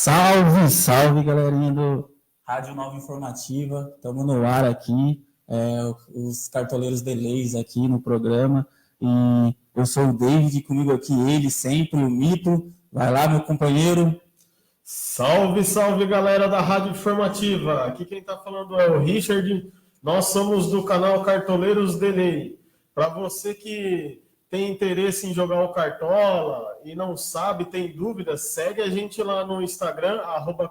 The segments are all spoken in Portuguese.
Salve, salve, galerinha do Rádio Nova Informativa. Estamos no ar aqui, os cartoleiros delays aqui no programa. E eu sou o David, comigo aqui ele sempre, o Mito. Vai lá, meu companheiro. Salve, salve, galera da Rádio Informativa. Aqui quem está falando é o Richard. Nós somos do canal Cartoleiros Delay. Para você que tem interesse em jogar o Cartola e não sabe, tem dúvidas, segue a gente lá no Instagram,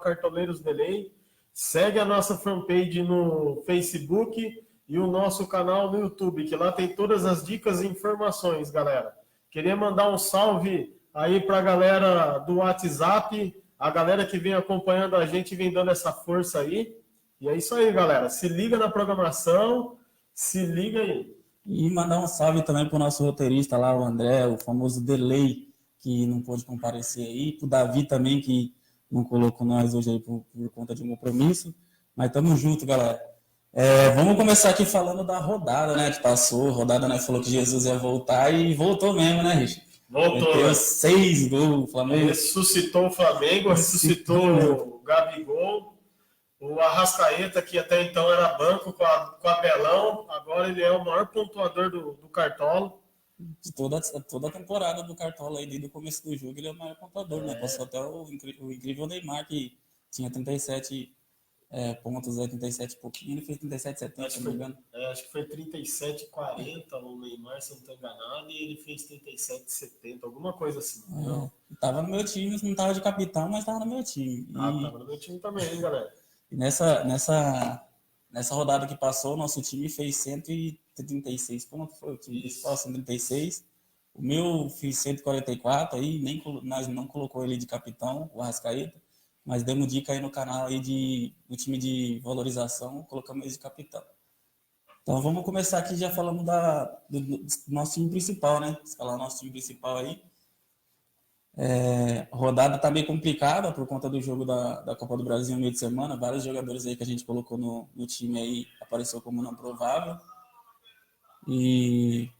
@cartoleirosdelay. Segue a nossa fanpage no Facebook e o nosso canal no YouTube, que lá tem todas as dicas e informações, galera. Queria mandar um salve aí para a galera do WhatsApp, a galera que vem acompanhando a gente, vem dando essa força aí. E é isso aí, galera. Se liga na programação, se liga aí. E mandar um salve também para o nosso roteirista lá, o André, o famoso Delay, que não pôde comparecer aí. Para o Davi também, que não colocou nós hoje aí por conta de um compromisso. Mas tamo junto, galera. Vamos começar aqui falando da rodada, né, que passou. A rodada, né, falou que Jesus ia voltar e voltou mesmo, né, Richard? Voltou. Meteu 6 gols, o Flamengo. Ressuscitou o Flamengo, ressuscitou o Gabigol. O Arrascaeta, que até então era banco com a Belão, agora ele é o maior pontuador do Cartola. De toda a temporada do Cartola aí, desde o começo do jogo, ele é o maior pontuador, né? Passou até o incrível Neymar, que tinha 37 pontos, 37 e pouquinho, ele fez 37,70, se não me engano. Acho que foi 37,40 o Neymar, se não estou enganado, e ele fez 37,70, alguma coisa assim. Tava no meu time, não tava de capitão, mas tava no meu time. Tava no meu time também, hein, galera? E nessa rodada que passou, nosso time fez 136 pontos, foi o time principal, 136. O meu fiz 144, aí nós não colocou ele de capitão, o Arrascaeta, mas demos dica aí no canal aí do time de valorização, colocamos ele de capitão. Então vamos começar aqui já falando do nosso time principal, né? Escalar o nosso time principal aí. A rodada tá meio complicada por conta do jogo da Copa do Brasil no meio de semana. Vários jogadores aí que a gente colocou no time aí apareceu como não provável. E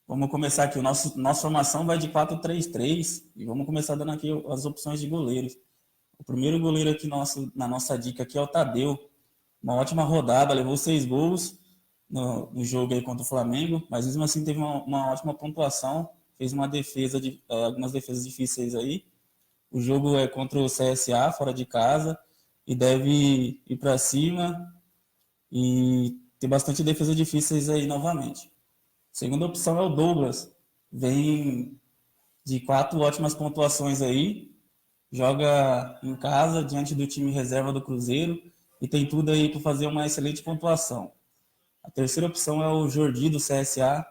vamos começar aqui. Nossa formação vai de 4-3-3 e vamos começar dando aqui as opções de goleiros. O primeiro goleiro aqui na nossa dica aqui é o Tadeu. Uma ótima rodada, levou 6 gols no jogo aí contra o Flamengo, mas mesmo assim teve uma ótima pontuação. Fez algumas defesas difíceis aí. O jogo é contra o CSA, fora de casa, e deve ir para cima e ter bastante defesas difíceis aí novamente. Segunda opção é o Douglas. Vem de 4 ótimas pontuações aí, joga em casa, diante do time reserva do Cruzeiro, e tem tudo aí para fazer uma excelente pontuação. A terceira opção é o Jordi, do CSA.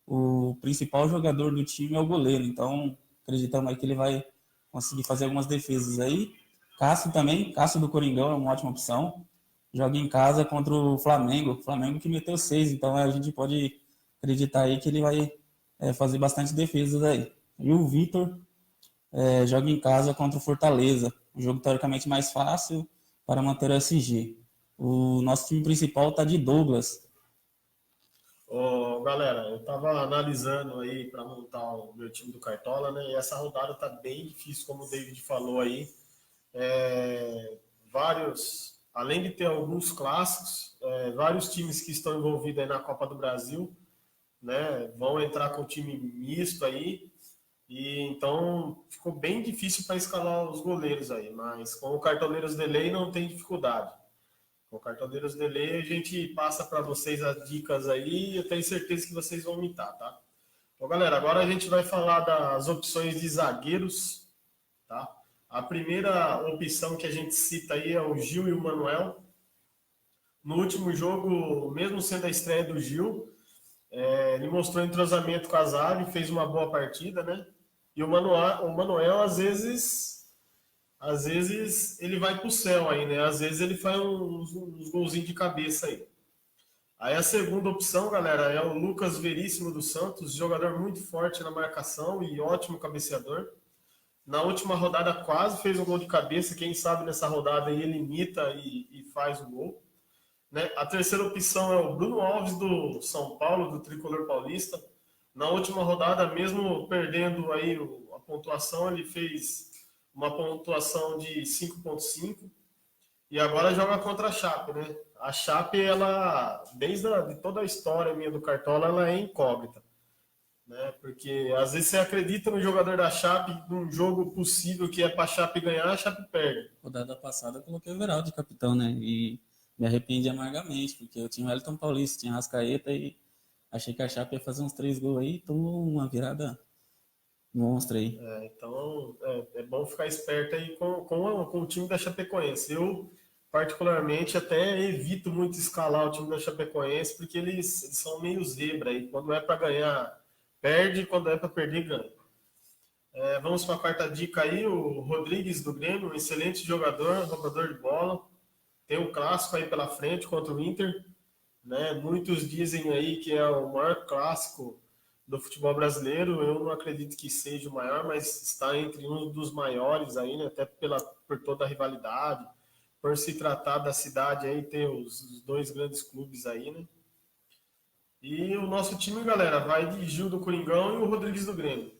O principal jogador do time é o goleiro, então acreditamos aí que ele vai conseguir fazer algumas defesas aí. Cássio do Coringão é uma ótima opção, joga em casa contra o Flamengo que meteu 6, então a gente pode acreditar aí que ele vai fazer bastante defesas aí. E o Vitor joga em casa contra o Fortaleza, um jogo teoricamente mais fácil para manter o SG. O nosso time principal está de Douglas. Galera, eu tava analisando aí para montar o meu time do Cartola, né? E essa rodada tá bem difícil, como o David falou aí. Além de ter alguns clássicos, vários times que estão envolvidos aí na Copa do Brasil, né? Vão entrar com o time misto aí. E então ficou bem difícil para escalar os goleiros aí, mas com o Cartoleiros Delay não tem dificuldade. Com o Cartoleiros Delay a gente passa para vocês as dicas aí e eu tenho certeza que vocês vão imitar, tá? Bom, galera, agora a gente vai falar das opções de zagueiros, tá? A primeira opção que a gente cita aí é o Gil e o Manuel. No último jogo, mesmo sendo a estreia do Gil, ele mostrou entrosamento com a zaga e fez uma boa partida, né? E o Manuel às vezes ele vai pro céu aí, né? Às vezes ele faz uns golzinhos de cabeça aí. Aí a segunda opção, galera, é o Lucas Veríssimo dos Santos, jogador muito forte na marcação e ótimo cabeceador. Na última rodada quase fez um gol de cabeça, quem sabe nessa rodada aí ele imita e faz o gol. Né? A terceira opção é o Bruno Alves do São Paulo, do Tricolor Paulista. Na última rodada, mesmo perdendo aí a pontuação, ele fez uma pontuação de 5,5 e agora joga contra a Chape, né? A Chape, ela, de toda a história minha do Cartola, ela é incógnita, né? Porque às vezes você acredita no jogador da Chape, num jogo possível que é para a Chape ganhar, a Chape perde. Rodada passada eu coloquei o Veraldo de capitão, né? E me arrependi amargamente, porque eu tinha o Wellington Paulista, tinha Rascaeta e achei que a Chape ia fazer uns 3 gols aí, tomou uma virada monstra aí. Então é bom ficar esperto aí com o time da Chapecoense. Eu, particularmente, até evito muito escalar o time da Chapecoense, porque eles são meio zebra aí. Quando é para ganhar, perde, quando é para perder, ganha. Vamos para a quarta dica aí, o Rodrigues do Grêmio, um excelente jogador, roubador de bola. Tem um clássico aí pela frente contra o Inter, né? Muitos dizem aí que é o maior clássico do futebol brasileiro. Eu não acredito que seja o maior, mas está entre um dos maiores aí, né? Até por toda a rivalidade, por se tratar da cidade aí, ter os dois grandes clubes aí, né? E o nosso time, galera, vai de Gil do Coringão e o Rodrigues do Grêmio.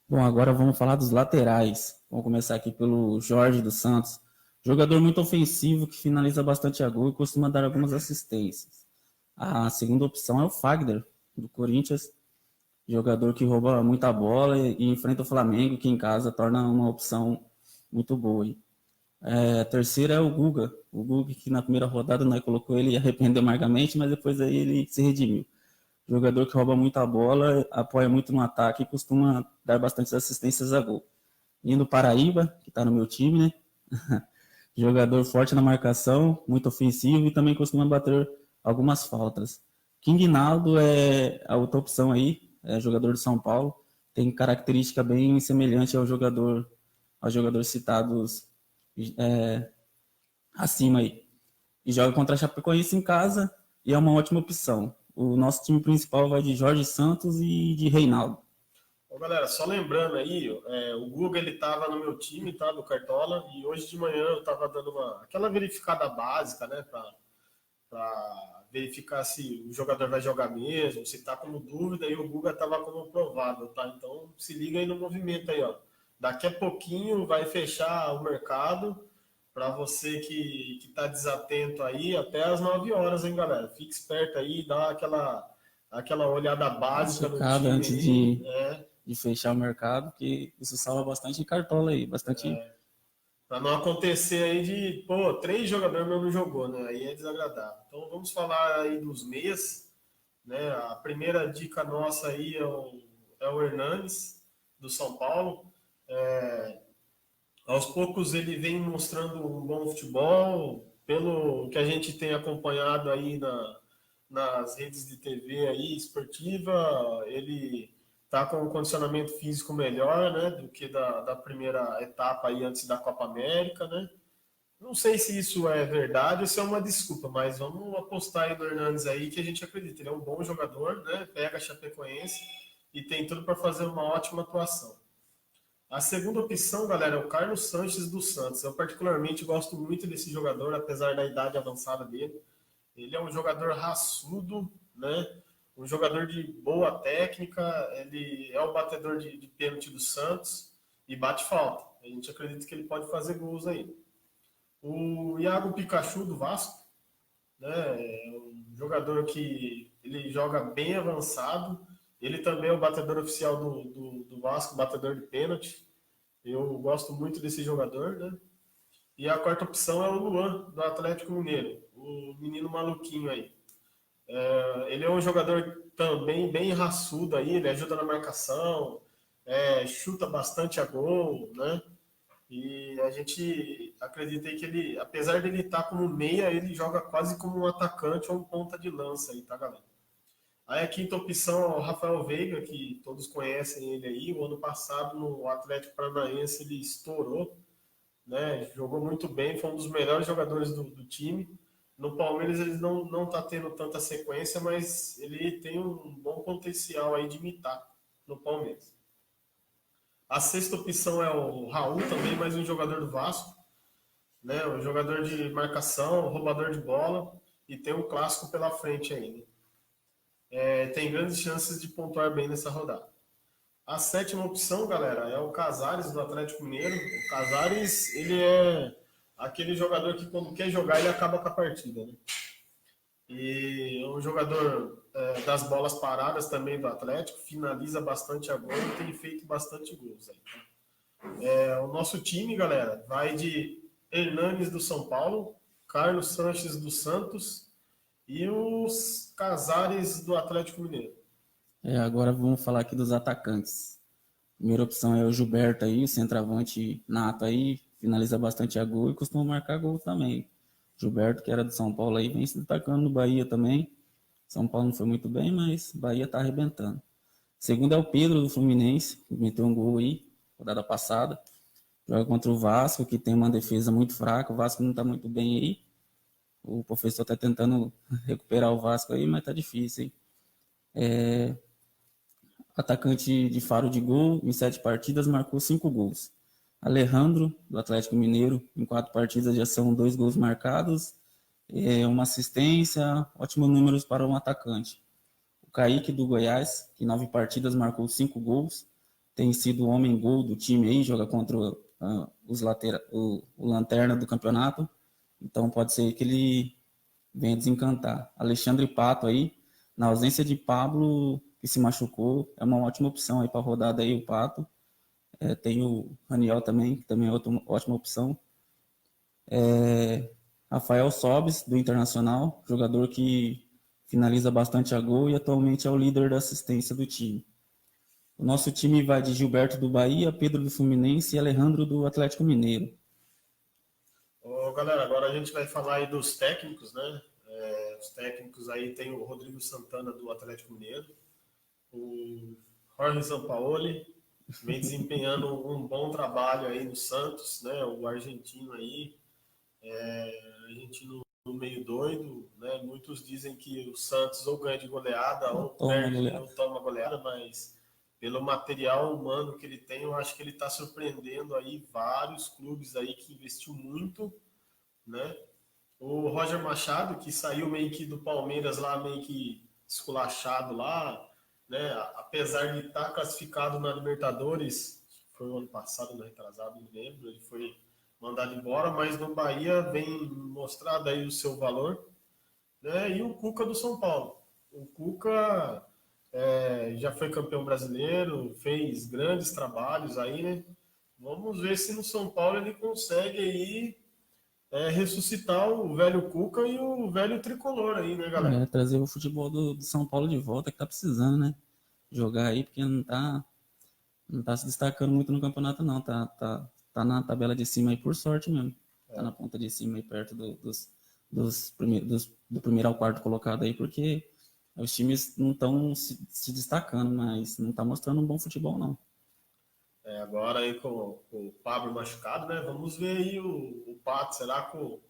Bom, agora vamos falar dos laterais. Vamos começar aqui pelo Jorge dos Santos. Jogador muito ofensivo, que finaliza bastante a gol e costuma dar algumas assistências. A segunda opção é o Fagner, do Corinthians. Jogador que rouba muita bola e enfrenta o Flamengo, que em casa torna uma opção muito boa. A terceira é o Guga. O Guga, que na primeira rodada nós colocou ele e arrependeu amargamente, mas depois aí ele se redimiu. Jogador que rouba muita bola, apoia muito no ataque e costuma dar bastante assistências a gol. Indo Paraíba, que está no meu time, né? Jogador forte na marcação, muito ofensivo e também costuma bater algumas faltas. King Naldo é a outra opção aí, é jogador de São Paulo, tem característica bem semelhante aos jogadores citados acima aí. E joga contra a Chapecoense em casa e é uma ótima opção. O nosso time principal vai de Jorge Santos e de Reinaldo. Bom, galera, só lembrando aí, o Guga ele estava no meu time, tá, do Cartola, e hoje de manhã eu estava dando aquela verificada básica, né, para verificar se o jogador vai jogar mesmo, se está como dúvida, e o Guga estava como provável, tá? Então se liga aí no movimento aí, ó. Daqui a pouquinho vai fechar o mercado para você que está desatento aí até as 9 horas, hein, galera? Fique esperto aí, dá aquela olhada básica no time antes aí. de fechar o mercado, que isso salva bastante cartola aí, bastante. Para não acontecer aí de, 3 jogadores não jogou, né? Aí é desagradável. Então vamos falar aí dos meias, né? A primeira dica nossa aí é o Hernanes, do São Paulo. Aos poucos ele vem mostrando um bom futebol, pelo que a gente tem acompanhado aí nas redes de TV aí, esportiva, ele está com um condicionamento físico melhor, né, do que da primeira etapa aí antes da Copa América, né? Não sei se isso é verdade ou se é uma desculpa, mas vamos apostar aí no Hernandes aí, que a gente acredita. Ele é um bom jogador, né? Pega a Chapecoense e tem tudo para fazer uma ótima atuação. A segunda opção, galera, é o Carlos Sanches dos Santos. Eu particularmente gosto muito desse jogador, apesar da idade avançada dele. Ele é um jogador raçudo, né? Um jogador de boa técnica. Ele é o batedor de pênalti do Santos e bate falta. A gente acredita que ele pode fazer gols aí. O Iago Pikachu do Vasco, né? É um jogador que ele joga bem avançado. Ele também é o batedor oficial do Vasco, batedor de pênalti. Eu gosto muito desse jogador, né? E a quarta opção é o Luan, do Atlético Mineiro, o menino maluquinho aí. Ele é um jogador também bem raçudo aí, ele ajuda na marcação, chuta bastante a gol, né? E a gente acredita aí que ele, apesar de ele estar como meia, ele joga quase como um atacante ou um ponta de lança aí, tá, galera? Aí a quinta opção é o Rafael Veiga, que todos conhecem ele aí. O ano passado no Atlético Paranaense ele estourou, né? Jogou muito bem, foi um dos melhores jogadores do time. No Palmeiras ele não tá tendo tanta sequência, mas ele tem um bom potencial aí de imitar no Palmeiras. A sexta opção é o Raul, também mais um jogador do Vasco, né? Um jogador de marcação, roubador de bola e tem um clássico pela frente ainda. Tem grandes chances de pontuar bem nessa rodada. A sétima opção, galera, é o Casares do Atlético Mineiro. O Casares, ele é aquele jogador que quando quer jogar, ele acaba com a partida, né? E é um jogador das bolas paradas também do Atlético, finaliza bastante a gol e tem feito bastante gols aí, tá? O nosso time, galera, vai de Hernanes do São Paulo, Carlos Sanches do Santos e os Casares do Atlético Mineiro. Agora vamos falar aqui dos atacantes. Primeira opção é o Gilberto aí, o centroavante nato aí, finaliza bastante a gol e costuma marcar gol também. Gilberto, que era do São Paulo aí, vem se destacando no Bahia também. São Paulo não foi muito bem, mas Bahia tá arrebentando. Segundo é o Pedro do Fluminense, que meteu um gol aí, rodada passada. Joga contra o Vasco, que tem uma defesa muito fraca. O Vasco não tá muito bem aí. O professor tá tentando recuperar o Vasco aí, mas tá difícil, hein? Atacante de faro de gol, em 7 partidas, marcou 5 gols. Alejandro, do Atlético Mineiro, em 4 partidas já são 2 gols marcados, uma assistência, ótimos números para um atacante. O Kaique, do Goiás, que em 9 partidas marcou 5 gols, tem sido o homem-gol do time aí, joga contra o Lanterna do campeonato, então pode ser que ele venha desencantar. Alexandre Pato aí, na ausência de Pablo, que se machucou, é uma ótima opção aí para a rodada aí, o Pato. Tem o Raniel também, que também é outra ótima opção. Rafael Sobis, do Internacional, jogador que finaliza bastante a gol e atualmente é o líder da assistência do time. O nosso time vai de Gilberto do Bahia, Pedro do Fluminense e Alejandro do Atlético Mineiro. Galera, agora a gente vai falar aí dos técnicos, né? Os técnicos aí tem o Rodrigo Santana do Atlético Mineiro, o Jorge Sampaoli, vem desempenhando um bom trabalho aí no Santos, né? O argentino aí, argentino meio doido, né? Muitos dizem que o Santos ou ganha de goleada ou perde ou toma goleada, mas pelo material humano que ele tem, eu acho que ele está surpreendendo aí vários clubes aí que investiu muito, né? O Roger Machado, que saiu meio que do Palmeiras lá, meio que esculachado lá, né? Apesar de estar classificado na Libertadores, foi o ano passado, no retrasado, não lembro, ele foi mandado embora, mas no Bahia vem mostrado aí o seu valor, né? E o Cuca do São Paulo. O Cuca já foi campeão brasileiro, fez grandes trabalhos aí, né? Vamos ver se no São Paulo ele consegue aí ressuscitar o velho Cuca e o velho tricolor aí, né, galera? Trazer o futebol do São Paulo de volta, que tá precisando, né? Jogar aí, porque não tá se destacando muito no campeonato, não. Tá na tabela de cima aí por sorte mesmo. Tá na ponta de cima aí, perto do primeiro ao quarto colocado aí, porque os times não estão se destacando, mas não tá mostrando um bom futebol, não. Agora aí com o Pablo machucado, né? Vamos ver aí o Pato. Será que o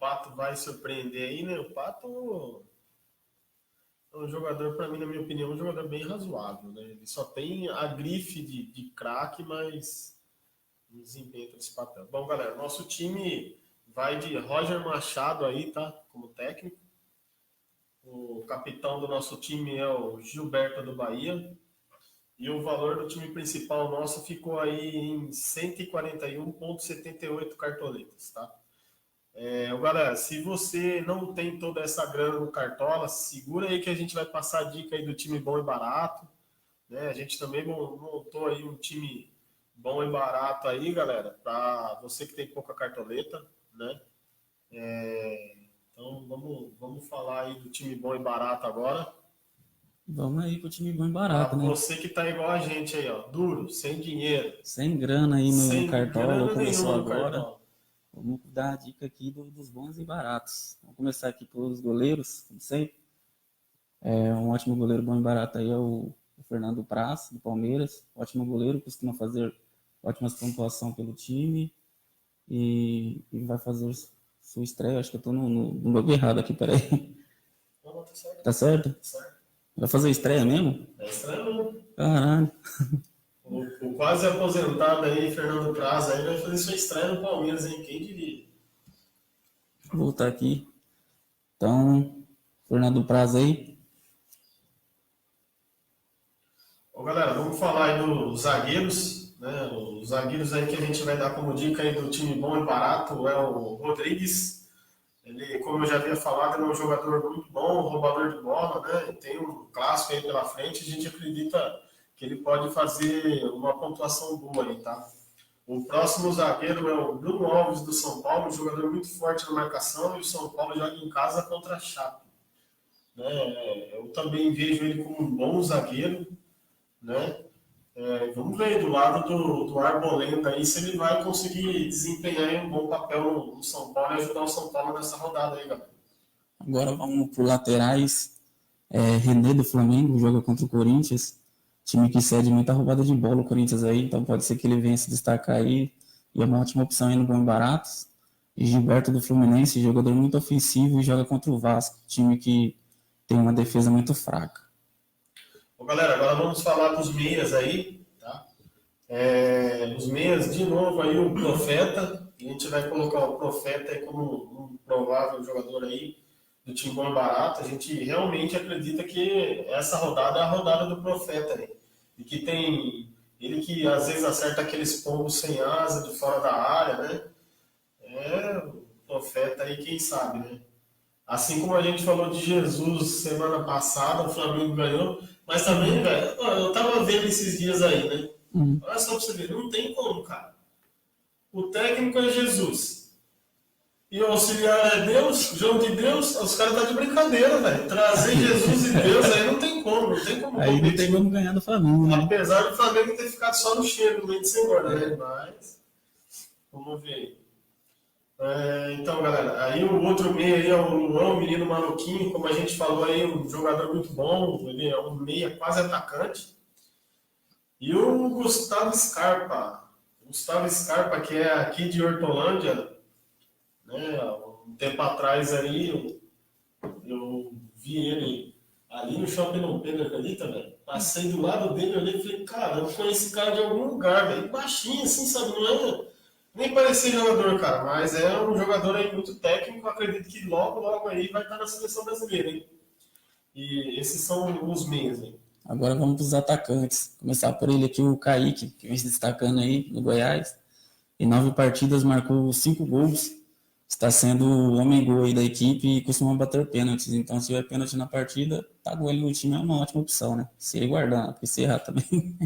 Pato vai surpreender aí, né? O Pato é um jogador, para mim, na minha opinião, um jogador bem razoável, né? Ele só tem a grife de craque, mas não desempenha esse papel. Bom, galera, nosso time vai de Roger Machado aí, tá? Como técnico. O capitão do nosso time é o Gilberto do Bahia. E o valor do time principal nosso ficou aí em 141,78 cartoletas, tá? Galera, se você não tem toda essa grana no Cartola, segura aí que a gente vai passar a dica aí do time bom e barato, né? A gente também montou aí um time bom e barato aí, galera, para você que tem pouca cartoleta, né? Então vamos falar aí do time bom e barato agora. Vamos aí pro time bom e barato, né? Você que tá igual a gente aí, ó, duro, sem dinheiro. Sem grana aí no Sem Cartola, grana começou nenhuma no agora. Cartola. Vamos dar a dica aqui dos bons e baratos. Vamos começar aqui pelos goleiros, como sempre. Um ótimo goleiro bom e barato aí é o Fernando Praz, do Palmeiras. Ótimo goleiro, costuma fazer ótimas pontuação pelo time. E vai fazer sua estreia. Acho que eu tô no logo errado aqui, peraí. Não, tá certo. Tá certo? Certo. Vai fazer estreia mesmo? É estranho, Caralho. o quase aposentado aí, Fernando Praz, aí vai fazer sua estreia no Palmeiras, hein? Quem diria? Vou voltar aqui. Então, Fernando Praz aí. Ô, galera, vamos falar aí dos zagueiros, né? Os zagueiros aí que a gente vai dar como dica aí do time bom e barato é o Rodrigues. Ele, como eu já havia falado, ele é um jogador muito bom, roubador de bola, né? Tem um clássico aí pela frente, a gente acredita que ele pode fazer uma pontuação boa aí, tá? O próximo zagueiro é o Bruno Alves do São Paulo, um jogador muito forte na marcação, e o São Paulo joga em casa contra a Chape, né? Eu também vejo ele como um bom zagueiro, né? Vamos ver do lado do Arbolenda aí se ele vai conseguir desempenhar um bom papel no São Paulo e ajudar o São Paulo nessa rodada aí, galera. Agora vamos para laterais. René do Flamengo joga contra o Corinthians. Time que cede muita roubada de bola, o Corinthians aí, então pode ser que ele venha se destacar aí. E é uma ótima opção aí no Bom e Baratos. E Gilberto do Fluminense, jogador muito ofensivo e joga contra o Vasco, time que tem uma defesa muito fraca. Bom, galera, agora vamos falar dos meias aí, tá? Os meias, de novo aí, o Profeta. A gente vai colocar o Profeta aí como um provável jogador aí do time Bom e Barato. A gente realmente acredita que essa rodada é a rodada do Profeta aí. E que tem ele que às vezes acerta aqueles pombos sem asa de fora da área, né? O Profeta aí, quem sabe, né? Assim como a gente falou de Jesus semana passada, o Flamengo ganhou, mas também, velho, eu tava vendo esses dias aí, né? Olha só pra você ver, não tem como, cara. O técnico é Jesus. E o auxiliar é Deus, João de Deus, os caras estão de brincadeira, velho. Trazer Jesus e Deus aí não tem como Aí não tem como ganhar do Flamengo, né? Apesar do Flamengo ter ficado só no cheiro, no meio de semana, né? Mas, vamos ver aí. Então, galera, aí o outro meia aí é o Luan, o menino maluquinho, como a gente falou aí, um jogador muito bom, ele é um meia quase atacante. E o Gustavo Scarpa, que é aqui de Hortolândia, né? Um tempo atrás aí, eu vi ele ali no Shopping Dom Pedro, acredita, velho? Passei do lado dele, olhei e falei, cara, eu conheço esse cara de algum lugar, velho. Baixinho assim, sabe? Não é... Nem parecia jogador, cara, mas é um jogador aí muito técnico, acredito que logo aí vai estar na seleção brasileira, hein? E esses são os meias, hein? Agora vamos para os atacantes. Começar por ele aqui, o Kaique, que vem se destacando aí no Goiás. Em 9 partidas marcou 5 gols. Está sendo o homem-gol aí da equipe e costuma bater pênaltis. Então, se tiver pênalti na partida, tá com ele no time é uma ótima opção, né? Se ele guardar, porque se errar também...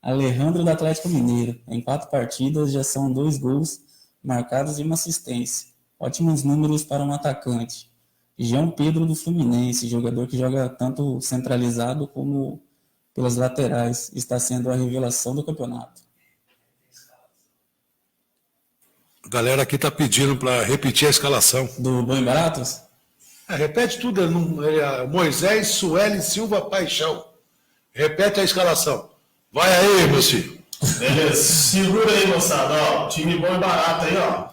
Alejandro do Atlético Mineiro. Em 4 partidas já são 2 gols marcados e uma assistência. Ótimos números para um atacante. João Pedro do Fluminense, jogador que joga tanto centralizado como pelas laterais. Está sendo a revelação do campeonato. A galera aqui está pedindo para repetir a escalação. Do Bom e Baratos? Repete tudo. Moisés Sueli Silva Paixão. Repete a escalação. Vai aí, meu filho. Beleza, segura aí, moçada. Ó, time Bom e Barato aí, ó.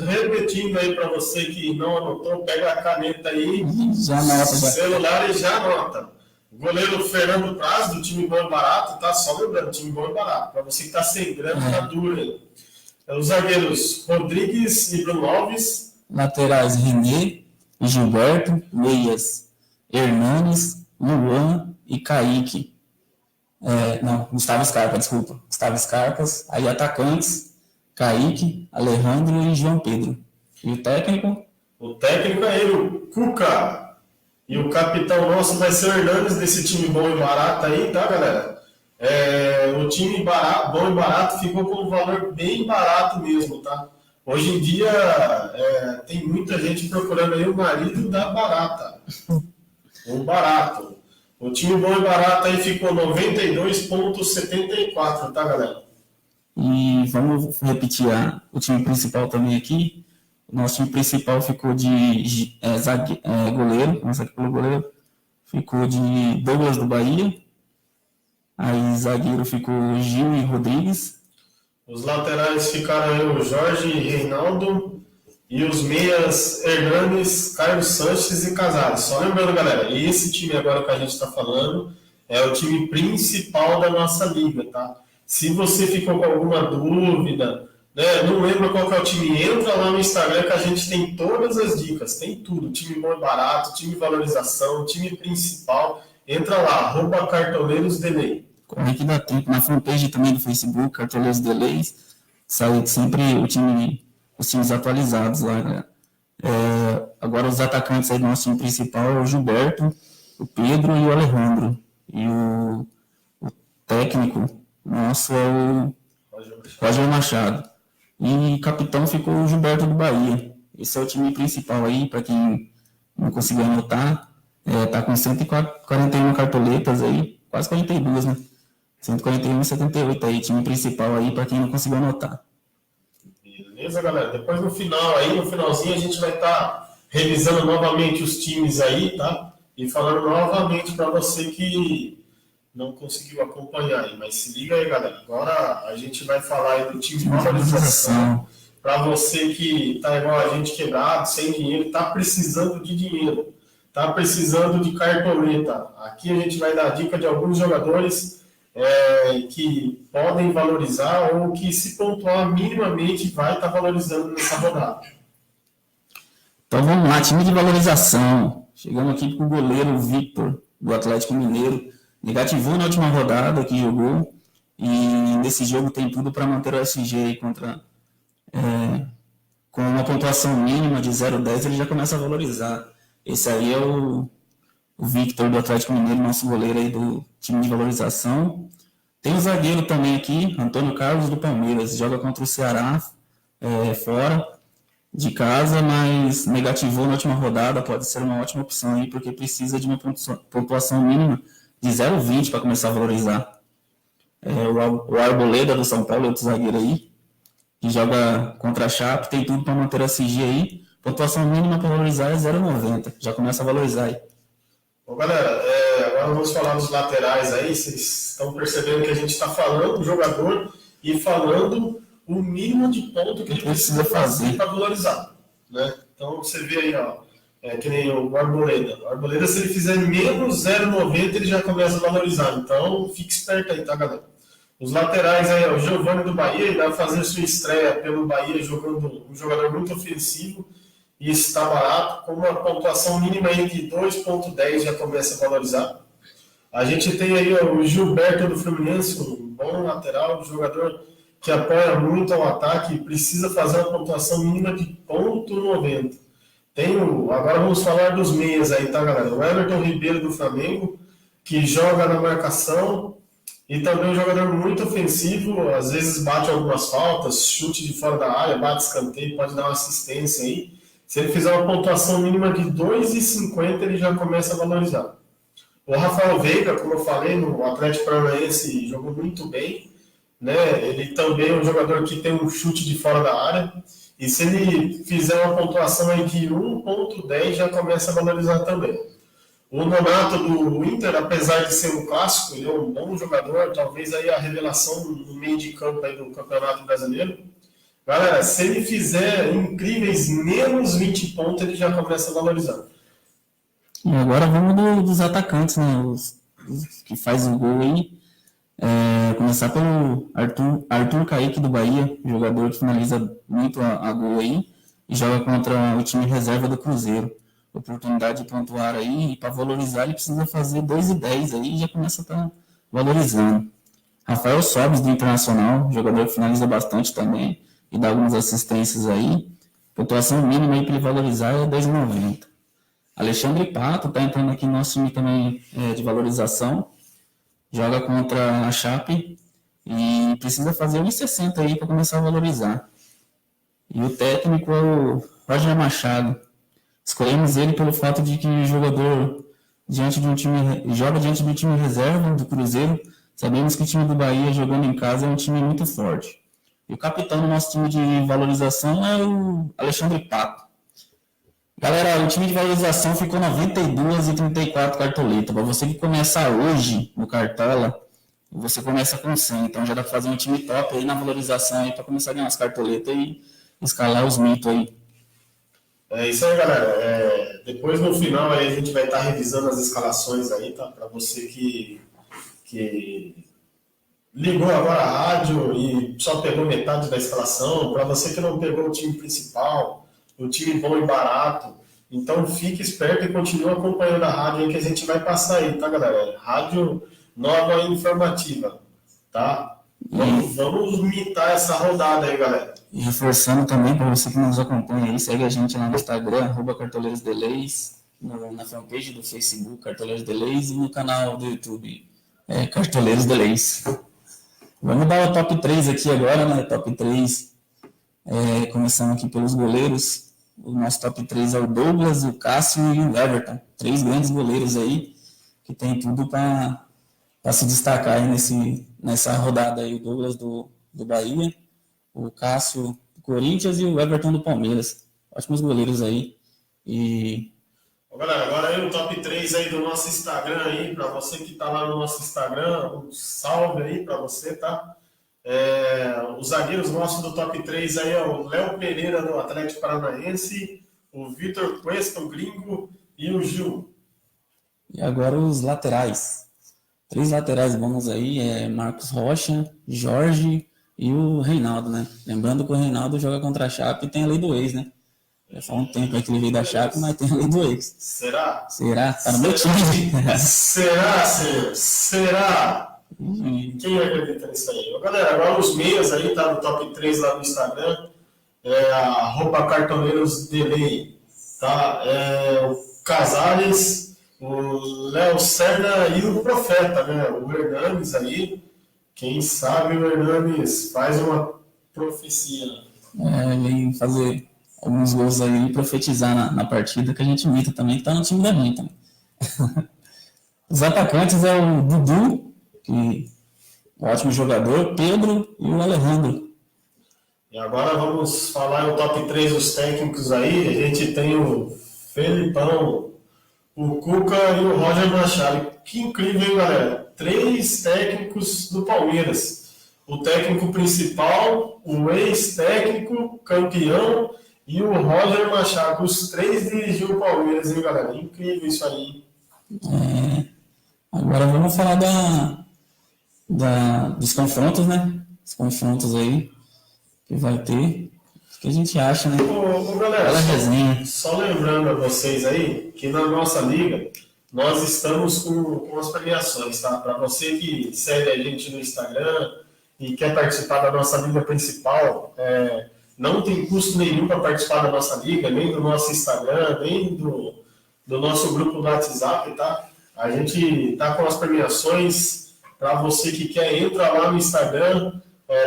Repetindo aí para você que não anotou, pega a caneta aí, já anota, celular e já anota. O goleiro Fernando Praz, do time Bom e Barato, tá? Só lembrando, time Bom e Barato. Para você que tá sem grana, tá duro aí. Os zagueiros Rodrigues e Bruno Alves. Laterais René e Gilberto. Meias Hernanes, Luan e Kaique. Gustavo Scarpa, desculpa. Gustavo Scarpas. Aí atacantes, Kaique, Alejandro e João Pedro. E o técnico? O técnico é ele, o Cuca. E o capitão nosso vai ser o Hernanes desse time Bom e Barato aí, tá, galera? O time Bom e Barato ficou com um valor bem barato mesmo, tá? Hoje em dia tem muita gente procurando aí o marido da barata. O barato. O time Bom e Barato aí ficou 92,74, tá, galera? E vamos repetir o time principal também aqui. O nosso time principal ficou de goleiro, começar aqui pelo goleiro, ficou de Douglas do Bahia. Aí zagueiro ficou Gil e Rodrigues. Os laterais ficaram aí o Jorge e Reinaldo. E os meias Hernanes, Carlos Sanches e Casares. Só lembrando, galera, esse time agora que a gente está falando é o time principal da nossa liga, tá? Se você ficou com alguma dúvida, né, não lembra qual que é o time, entra lá no Instagram que a gente tem todas as dicas, tem tudo. Time Bom e Barato, time valorização, time principal. Entra lá, @cartoleirosdelay. Corre que dá tempo. Na fanpage também do Facebook, Cartoleiros Delays, sai sempre os times atualizados lá, galera. Agora os atacantes aí do nosso time principal é o Gilberto, o Pedro e o Alejandro. E o técnico nosso é o Roger Machado. E capitão ficou o Gilberto do Bahia. Esse é o time principal aí, para quem não conseguiu anotar. Tá com 141 cartoletas aí, quase 42, né? 141 e 78 aí, time principal aí, para quem não conseguiu anotar. Beleza, galera? Depois no final aí, no finalzinho, a gente vai estar revisando novamente os times aí, tá? E falando novamente para você que não conseguiu acompanhar aí. Mas se liga aí, galera. Agora a gente vai falar aí do time de valorização. Para você que tá igual a gente, quebrado, sem dinheiro, tá precisando de dinheiro, tá precisando de cartoleta. Aqui a gente vai dar dica de alguns jogadores que podem valorizar ou que, se pontuar minimamente, vai estar valorizando nessa rodada. Então vamos lá, time de valorização. Chegamos aqui com o goleiro Victor, do Atlético Mineiro. Negativou na última rodada que jogou. E nesse jogo tem tudo para manter o SG aí com uma pontuação mínima de 0,10, ele já começa a valorizar. Esse aí é o Victor do Atlético Mineiro, nosso goleiro aí do time de valorização. Tem o zagueiro também aqui, Antônio Carlos do Palmeiras, joga contra o Ceará, fora de casa, mas negativou na última rodada, pode ser uma ótima opção aí, porque precisa de uma pontuação mínima de 0,20 para começar a valorizar. O Arboleda do São Paulo, outro zagueiro aí, que joga contra a Chape, tem tudo para manter a SG aí. Pontuação mínima para valorizar é 0,90. Já começa a valorizar aí. Bom, galera, agora vamos falar dos laterais aí. Vocês estão percebendo que a gente está falando do jogador e falando o mínimo de ponto que ele precisa fazer para valorizar, né? Então você vê aí, ó, que nem o Arboleda. O Arboleda, se ele fizer menos 0,90, ele já começa a valorizar. Então fique esperto aí, tá, galera? Os laterais aí, o Giovani do Bahia, ele vai fazer sua estreia pelo Bahia jogando um jogador muito ofensivo e está barato, com uma pontuação mínima aí de 2,10 já começa a valorizar. A gente tem aí o Gilberto do Fluminense, um bom lateral, um jogador que apoia muito ao ataque, precisa fazer uma pontuação mínima de 0,90. Agora vamos falar dos meias aí, tá, galera? O Everton Ribeiro do Flamengo, que joga na marcação, e também um jogador muito ofensivo, às vezes bate algumas faltas, chute de fora da área, bate escanteio, pode dar uma assistência aí. Se ele fizer uma pontuação mínima de 2,50, ele já começa a valorizar. O Rafael Veiga, como eu falei, no Atlético Paranaense, jogou muito bem, né? Ele também é um jogador que tem um chute de fora da área, e se ele fizer uma pontuação aí de 1,10, já começa a valorizar também. O Nonato do Inter, apesar de ser um clássico, ele é um bom jogador, talvez aí a revelação no meio de campo aí do Campeonato Brasileiro. Galera, se ele fizer incríveis menos 20 pontos, ele já começa a valorizar. E agora vamos dos atacantes, né? Os que faz o gol aí. Começar pelo Arthur Kaique do Bahia, jogador que finaliza muito a gol aí e joga contra o time reserva do Cruzeiro. Oportunidade de pontuar aí, e para valorizar ele precisa fazer 2,10 aí e já começa a estar valorizando. Rafael Sobis do Internacional, jogador que finaliza bastante também e dá algumas assistências aí. Pontuação mínima aí para ele valorizar é 2,90. Alexandre Pato está entrando aqui no nosso time também de valorização, joga contra a Chape e precisa fazer 1,60 aí para começar a valorizar. E o técnico é o Roger Machado. Escolhemos ele pelo fato de que o jogador joga diante do time reserva do Cruzeiro. Sabemos que o time do Bahia, jogando em casa, é um time muito forte. E o capitão do nosso time de valorização é o Alexandre Pato. Galera, o time de valorização ficou 92,34 cartoletas. Para você que começar hoje no Cartola, você começa com 100. Então já dá para fazer um time top aí na valorização para começar a ganhar as cartoletas e escalar os mitos aí. É isso aí, galera. Depois no final aí a gente vai estar revisando as escalações aí, tá? Para você que ligou agora a rádio e só pegou metade da escalação, para você que não pegou o time principal, o time bom e barato, então fique esperto e continue acompanhando a rádio aí que a gente vai passar aí, tá, galera? Rádio nova e informativa, tá? Vamos imitar essa rodada aí, galera. E reforçando também, para você que nos acompanha aí, segue a gente lá no Instagram, @cartoleirosdelays, na fanpage do Facebook, Cartoleiros Delays, e no canal do YouTube, Cartoleiros Delays. Vamos dar o top 3 aqui agora, né? Top 3, começando aqui pelos goleiros. O nosso top 3 é o Douglas, o Cássio e o Everton. 3 grandes goleiros aí, que tem tudo para se destacar aí nessa rodada aí. O Douglas do Bahia, o Cássio do Corinthians e o Everton do Palmeiras. Ótimos goleiros aí. E... Galera, agora aí o top 3 aí do nosso Instagram aí, para você que tá lá no nosso Instagram, um salve aí para você, tá? Os zagueiros nossos do top 3 aí é o Léo Pereira do Atlético Paranaense, o Vitor Cuesta, o Gringo, e o Gil. E agora os laterais. 3 laterais bons aí, Marcos Rocha, Jorge e o Reinaldo, né? Lembrando que o Reinaldo joga contra a Chape e tem a lei do ex, né? Já faz um tempo aí que ele veio da Chape, mas tem a lei do ex. Será? Tá no meu time. Será, senhor? Será? Quem acredita nisso aí? Galera, agora os meias aí, tá no top 3 lá no Instagram. @cartoleirosdelay, tá? O Casares, o Léo Serna e o Profeta, né? O Hernanes aí. Quem sabe o Hernanes faz uma profecia. Vem fazer alguns gols aí e profetizar na partida, que a gente imita também, que tá no time da gente também. Os atacantes é o Dudu, que é um ótimo jogador, Pedro e o Alejandro. E agora vamos falar o top 3 dos técnicos aí. A gente tem o Felipão, o Cuca e o Roger Machado. Que incrível, hein, galera? 3 técnicos do Palmeiras. O técnico principal, o ex-técnico, campeão, e o Roger Machado. Os 3 dirigiu o Palmeiras, hein, galera? Incrível isso aí. Agora vamos falar dos confrontos, né? Os confrontos aí que vai ter. O que a gente acha, né? Galera, resenha. Só lembrando a vocês aí que na nossa liga nós estamos com as premiações, tá? Para você que segue a gente no Instagram e quer participar da nossa liga principal, não tem custo nenhum para participar da nossa liga, nem do nosso Instagram, nem do nosso grupo do WhatsApp, tá? A gente tá com as premiações para você que quer entrar lá no Instagram,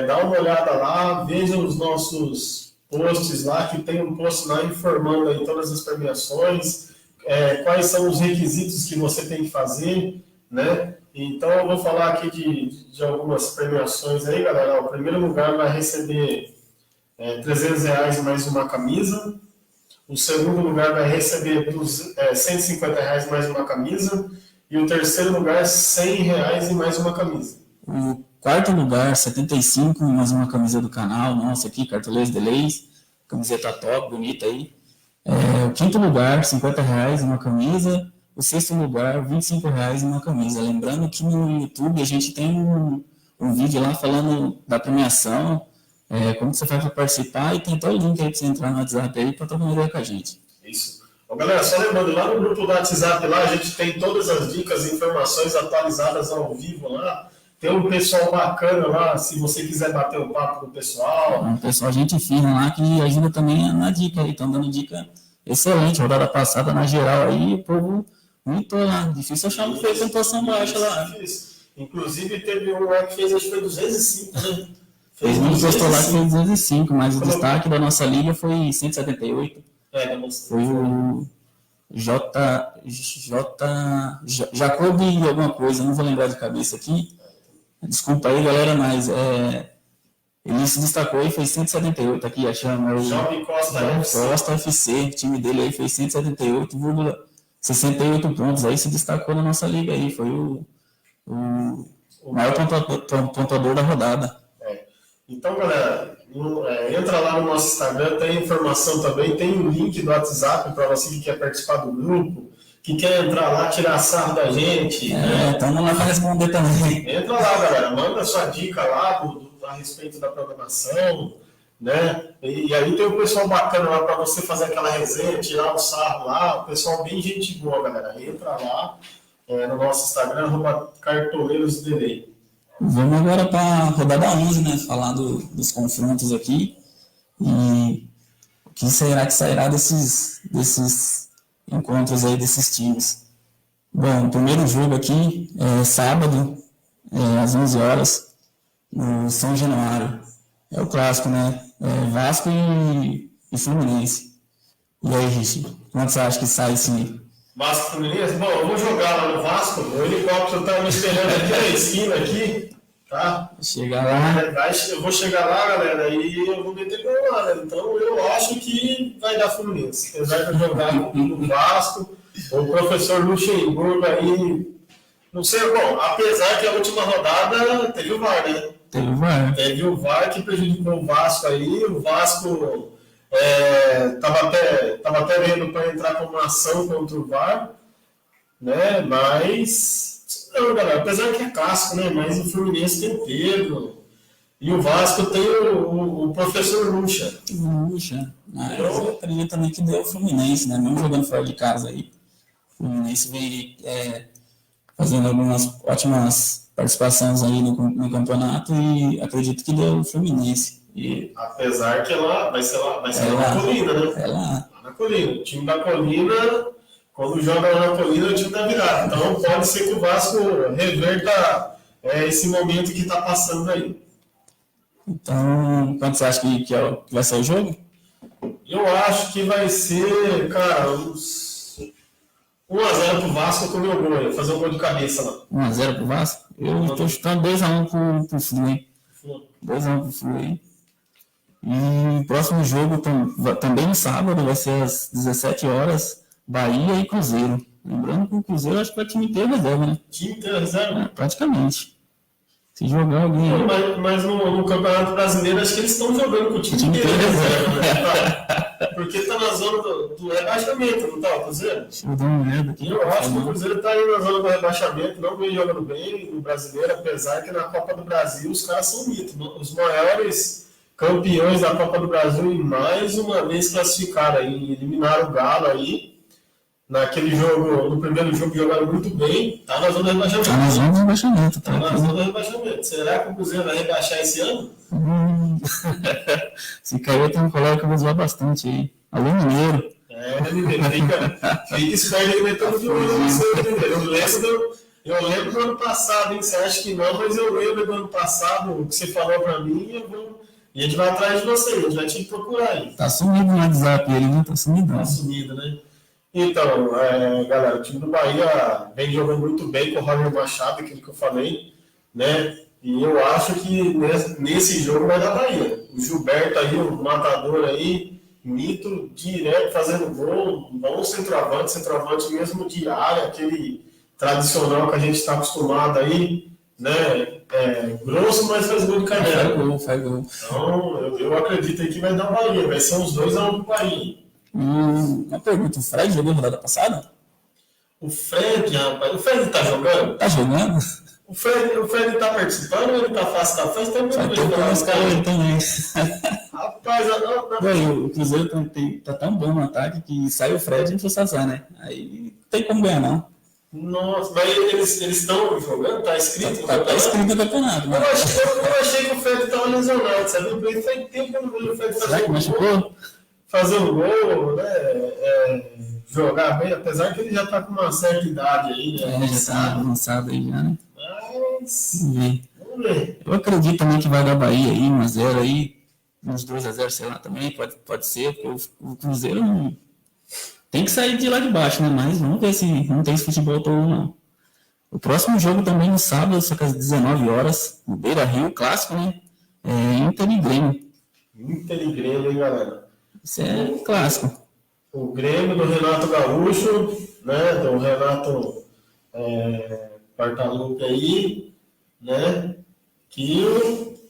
dá uma olhada lá, veja os nossos posts lá, que tem um post lá informando aí todas as premiações, quais são os requisitos que você tem que fazer, né? Então eu vou falar aqui de algumas premiações aí, galera. O primeiro lugar vai receber R$300 mais uma camisa. O segundo lugar vai receber R$150 mais uma camisa. E o terceiro lugar, R$100 e mais uma camisa. O quarto lugar, 75, mais uma camisa do canal, nossa aqui, Cartoleiros Delays, camiseta top, bonita aí. O quinto lugar, R$50 uma camisa. O sexto lugar, R$25 uma camisa. Lembrando que no YouTube a gente tem um vídeo lá falando da premiação, como você faz para participar, e tem até o link aí para você entrar no WhatsApp aí para trocar uma ideia com a gente. Isso. Galera, só lembrando, lá no grupo do WhatsApp lá, a gente tem todas as dicas e informações atualizadas ao vivo lá. Tem um pessoal bacana lá, se você quiser bater um papo com o pessoal. Um pessoal, gente fina lá, que ajuda também na dica aí. Estão dando dica excelente. Rodada passada, na geral, aí, o povo muito lá. Difícil achar que fez pontuação baixa lá. Inclusive, teve um que fez, acho que foi 205, né? Fez um postou lá que foi 205, mas o destaque da nossa liga foi 178. Foi o Jacob alguma coisa, não vou lembrar de cabeça aqui. Desculpa aí, galera, mas ele se destacou e fez 178 aqui, achando. Jovem Costa FC, o time dele aí fez 178,68 pontos, aí se destacou na nossa liga aí, foi o maior pontuador da rodada. Então, galera, entra lá no nosso Instagram, tem informação também, tem um link do WhatsApp para você que quer participar do grupo, que quer entrar lá, tirar sarro da gente. Estamos lá para responder também. Entra lá, galera, manda sua dica lá a respeito da programação, né? E aí tem um pessoal bacana lá para você fazer aquela resenha, tirar o sarro lá, o pessoal bem gente boa, galera. Entra lá, no nosso Instagram, @cartoleirosdelei. Vamos agora para a rodada 11, né? Falar dos confrontos aqui. E o que será que sairá desses encontros aí, desses times? Bom, o primeiro jogo aqui é sábado, às 11 horas, no São Januário. É o clássico, né? Vasco e Fluminense. E aí, Richard, quanto você acha que sai esse... Vasco Fluminense? Bom, eu vou jogar lá no Vasco. O helicóptero tá me esperando aqui na esquina, aqui, tá? Chegar lá... Eu vou chegar lá, galera, e eu vou meter gol lá, né? Então eu acho que vai dar Fluminense. Apesar de eu jogar no Vasco, o professor Luxemburgo aí... Não sei, bom, apesar que a última rodada teve o VAR, né? Teve o VAR que prejudicou o Vasco aí. O Vasco tava até vendo para entrar com uma ação contra o VAR, né? Mas, não, galera, apesar que é clássico, né? Mas o Fluminense tem o Pedro e o Vasco tem o professor Lucha. Mas eu acredito também que deu o Fluminense, né? Mesmo jogando fora de casa aí. O Fluminense vem fazendo algumas ótimas participações aí no campeonato e acredito que deu o Fluminense. E... Apesar que vai ser lá na Colina, né? Lá na Colina. O time da Colina, quando joga lá na Colina, é o time da virada. Então pode ser que o Vasco reverta esse momento que está passando aí. Então, quanto você acha que vai ser o jogo? Eu acho que vai ser, cara, uns 1x0 pro Vasco com o meu gol, fazer um gol de cabeça lá. 1x0 pro Vasco? Eu estou chutando 2x1 pro Flu, hein? 2x1 pro Flu, hein? E o próximo jogo também no sábado, vai ser às 17 horas, Bahia e Cruzeiro. Lembrando que o Cruzeiro acho que vai time inteiro reserva, né? Time inteiro reserva? Praticamente. Se jogar alguém... Mas no Campeonato Brasileiro, acho que eles estão jogando com o time inteiro reserva, né? Porque tá na zona do rebaixamento, não tá o Cruzeiro? Deixa eu dar uma olhada aqui. Eu acho que o Cruzeiro tá aí na zona do rebaixamento, não vem jogando bem no Brasileiro, apesar que na Copa do Brasil os caras são mitos. Os maiores campeões da Copa do Brasil e mais uma vez classificaram aí, eliminaram o Galo aí. Naquele jogo, no primeiro jogo jogaram muito bem, tá na zona do rebaixamento. Tá na zona do rebaixamento, tá na zona do rebaixamento. Será que o Cruzeiro vai rebaixar esse ano? Se cair, tem um colega que eu vou zoar bastante aí. Alô, Mineiro. Mineiro, fica esperto aí, metendo de olho no seu Mineiro. Eu lembro do ano passado, hein? Você acha que não, mas eu lembro do ano passado, o que você falou pra mim, e a gente vai atrás de você, a gente vai te procurar aí. Tá sumido no WhatsApp ele, né? Tá sumido. Tá sumido, né? Então, galera, o time do Bahia vem jogando muito bem com o Roger Machado, aquilo que eu falei, né? E eu acho que nesse jogo vai dar Bahia. O Gilberto aí, o matador aí, mito, direto, fazendo gol, bom centroavante mesmo de área, aquele tradicional que a gente está acostumado aí, né? Grosso, mas faz gol de canela. Faz gol. Então, eu acredito aí que vai dar Bahia, vai ser uns 2-1 pro Bahia. Uma pergunta, o Fred jogou rodada passada? O Fred, rapaz, o Fred tá jogando? Tá jogando? O Fred tá participando ou ele tá afastado? Faz tempo que eu não vejo ele também. Rapaz, o Cruzeiro tá tão bom no ataque que sai o Fred e não precisa azar, né? Aí não tem como ganhar, não. Nossa, mas eles estão jogando? Tá escrito? Tá escrito no campeonato. Eu achei que o Fred tava lesionado, sabe? Faz tempo que eu não vejo o Fred fazer um gol, né? Jogar bem, apesar que ele já tá com uma certa idade aí, né? Já tá avançado aí já, né? Mas... Vamos ver. Eu acredito também que vai dar Bahia aí, 1x0 aí, uns 2x0, sei lá, também, pode ser, porque o Cruzeiro tem que sair de lá de baixo, né? Mas vamos ver se não tem esse futebol todo, não. O próximo jogo também no sábado, só que às 19 horas, no Beira-Rio, clássico, né? Inter e Grêmio. Inter e Grêmio, hein, galera? Isso é clássico. O Grêmio do Renato Gaúcho, né? Do Renato Portaluppi aí, né? Que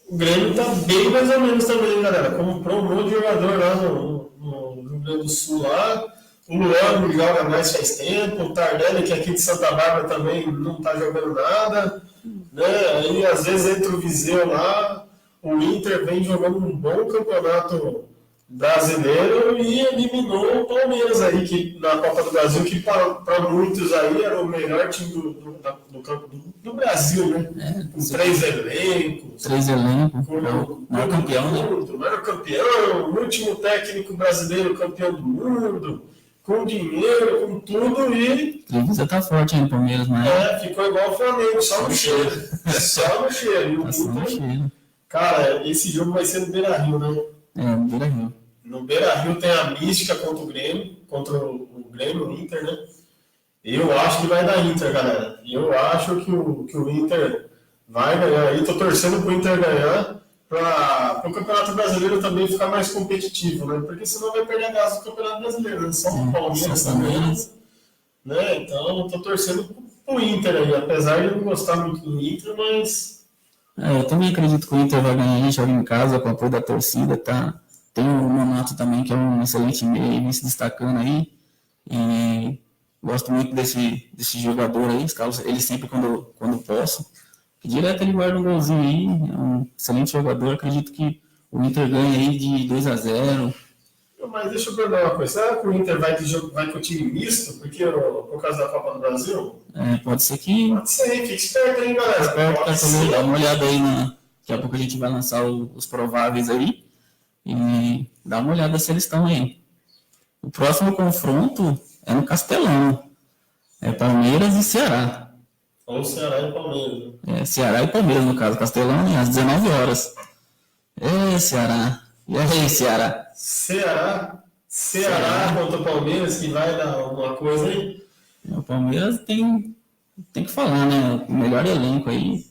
o Grêmio tá bem mais ou menos também, galera. Comprou um monte de jogador lá no Rio Grande do Sul lá. O Luan não joga mais faz tempo. O Tardelli, que é aqui de Santa Bárbara, também não tá jogando nada. Né? Aí às vezes entra o Viseu lá. O Inter vem jogando um bom campeonato brasileiro e eliminou o Palmeiras aí, que na Copa do Brasil, que para muitos aí era o melhor time do Brasil, né? Com 3 elencos. 3 elencos. O maior campeão, né? Maior campeão, o último técnico brasileiro campeão do mundo, com dinheiro, com tudo e... Você tá forte aí no Palmeiras, mas... ficou igual o Flamengo, só no cheiro. Só no cheiro. Tá só no cheiro. Cara, esse jogo vai ser no Beira-Rio, né? No Beira-Rio. No Beira-Rio tem a mística contra o Grêmio, o Grêmio, o Inter, né? Eu acho que vai dar Inter, galera. Eu acho que o Inter vai ganhar. E tô torcendo pro Inter ganhar para o Campeonato Brasileiro também ficar mais competitivo, né? Porque senão vai perder a graça do Campeonato Brasileiro, né? Só o Palmeiras também, né? Então eu tô torcendo pro Inter aí, apesar de não gostar muito do Inter, mas... eu também acredito que o Inter vai ganhar, joga em casa com o apoio da torcida, tá? Tem o Nonato também, que é um excelente meio, vem se destacando aí. E gosto muito desse jogador aí, ele sempre quando posso. Direto ele guarda um golzinho aí, é um excelente jogador. Acredito que o Inter ganha aí de 2-0. Mas deixa eu perguntar uma coisa, será que o Inter vai com o time misto? Porque por causa da Copa do Brasil? Pode ser que... Pode ser, fique esperto aí, galera. Dá uma olhada aí, daqui a pouco a gente vai lançar os prováveis aí. E dá uma olhada se eles estão aí. O próximo confronto é no Castelão. É Palmeiras e Ceará. Ou Ceará e Palmeiras. Ceará e Palmeiras, no caso. Castelão, às 19 horas. Ceará. E aí, Ceará? Ceará contra o Palmeiras, que vai dar alguma coisa aí? O Palmeiras tem que falar, né? O melhor elenco aí.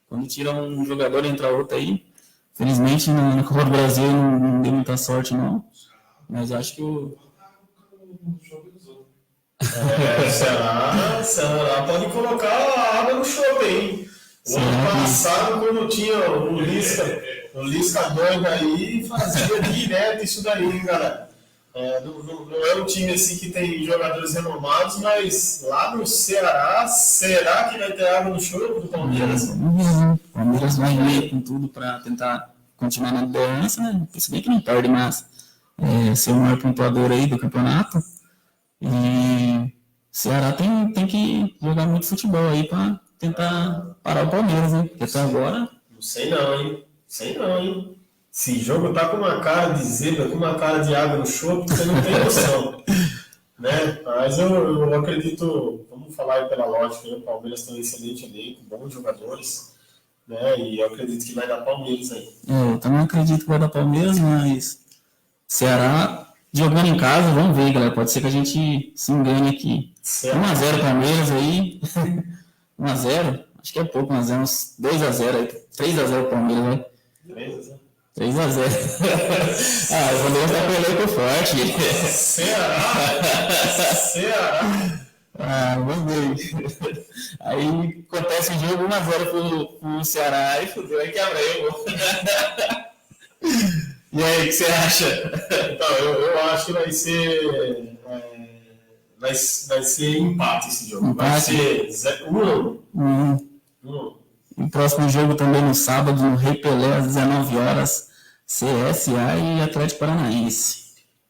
Quando tira um jogador e entra outro aí. Felizmente, na Copa do Brasil não deu muita sorte, não. Mas acho que o Ceará pode colocar a água no chope, hein? O ano passado, quando tinha o Lisca doido aí, fazia direto isso daí, hein, galera? Não é um time assim que tem jogadores renomados, mas lá no Ceará, será que vai ter água no chope do Palmeiras? O Palmeiras vai ir com tudo para tentar continuar na liderança, né? Se bem que não perde, mas ser o maior pontuador aí do campeonato. E Ceará tem que jogar muito futebol aí para tentar parar o Palmeiras, né? Porque até agora... Não sei não, hein? Esse jogo tá com uma cara de zebra, com uma cara de água no chope, você não tem noção. Né? Mas eu acredito, vamos falar aí pela lógica, o Palmeiras tem um excelente elenco, bons jogadores, né? E eu acredito que vai dar Palmeiras aí. Eu também acredito que vai dar Palmeiras, mas Ceará jogando em casa, vamos ver, galera. Pode ser que a gente se engane aqui. 1-0 Palmeiras aí. 1-0, acho que é pouco, 1-0, uns 2-0 aí. 3-0 Palmeiras, vai. 3-0. O Palmeiras tá com o elenco forte. Ceará. Vamos ver. Aí acontece o jogo 1-0 pro Ceará. Aí fudeu, aí quebra aí, E aí, o que você acha? Então, eu acho que vai ser vai ser empate esse jogo. Vai ser 1-1. O próximo jogo também no sábado, no Rei Pelé, às 19 horas, CSA e Atlético Paranaense.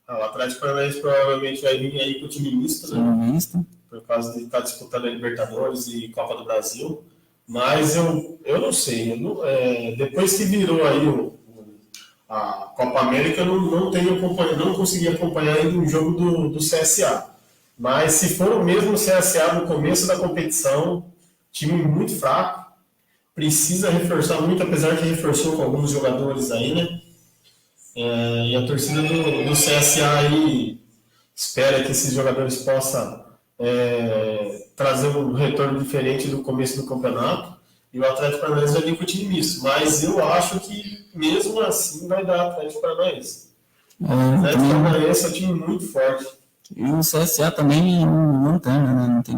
O Atlético Paranaense provavelmente vai vir aí com o time misto, né? Por causa de estar disputando a Libertadores e Copa do Brasil. Mas eu não sei. Depois que virou aí a Copa América, eu não consegui acompanhar ainda um jogo do CSA. Mas se for o mesmo CSA no começo da competição, time muito fraco, precisa reforçar muito, apesar que reforçou com alguns jogadores aí, né? E a torcida do CSA aí espera que esses jogadores possam trazer um retorno diferente do começo do campeonato. E o Atlético Paranaense vai vir com o time misto. Mas eu acho que, mesmo assim, vai dar Atlético Paranaense. O Atlético Paranaense é um time muito forte. E o CSA também não tem, né? Não tem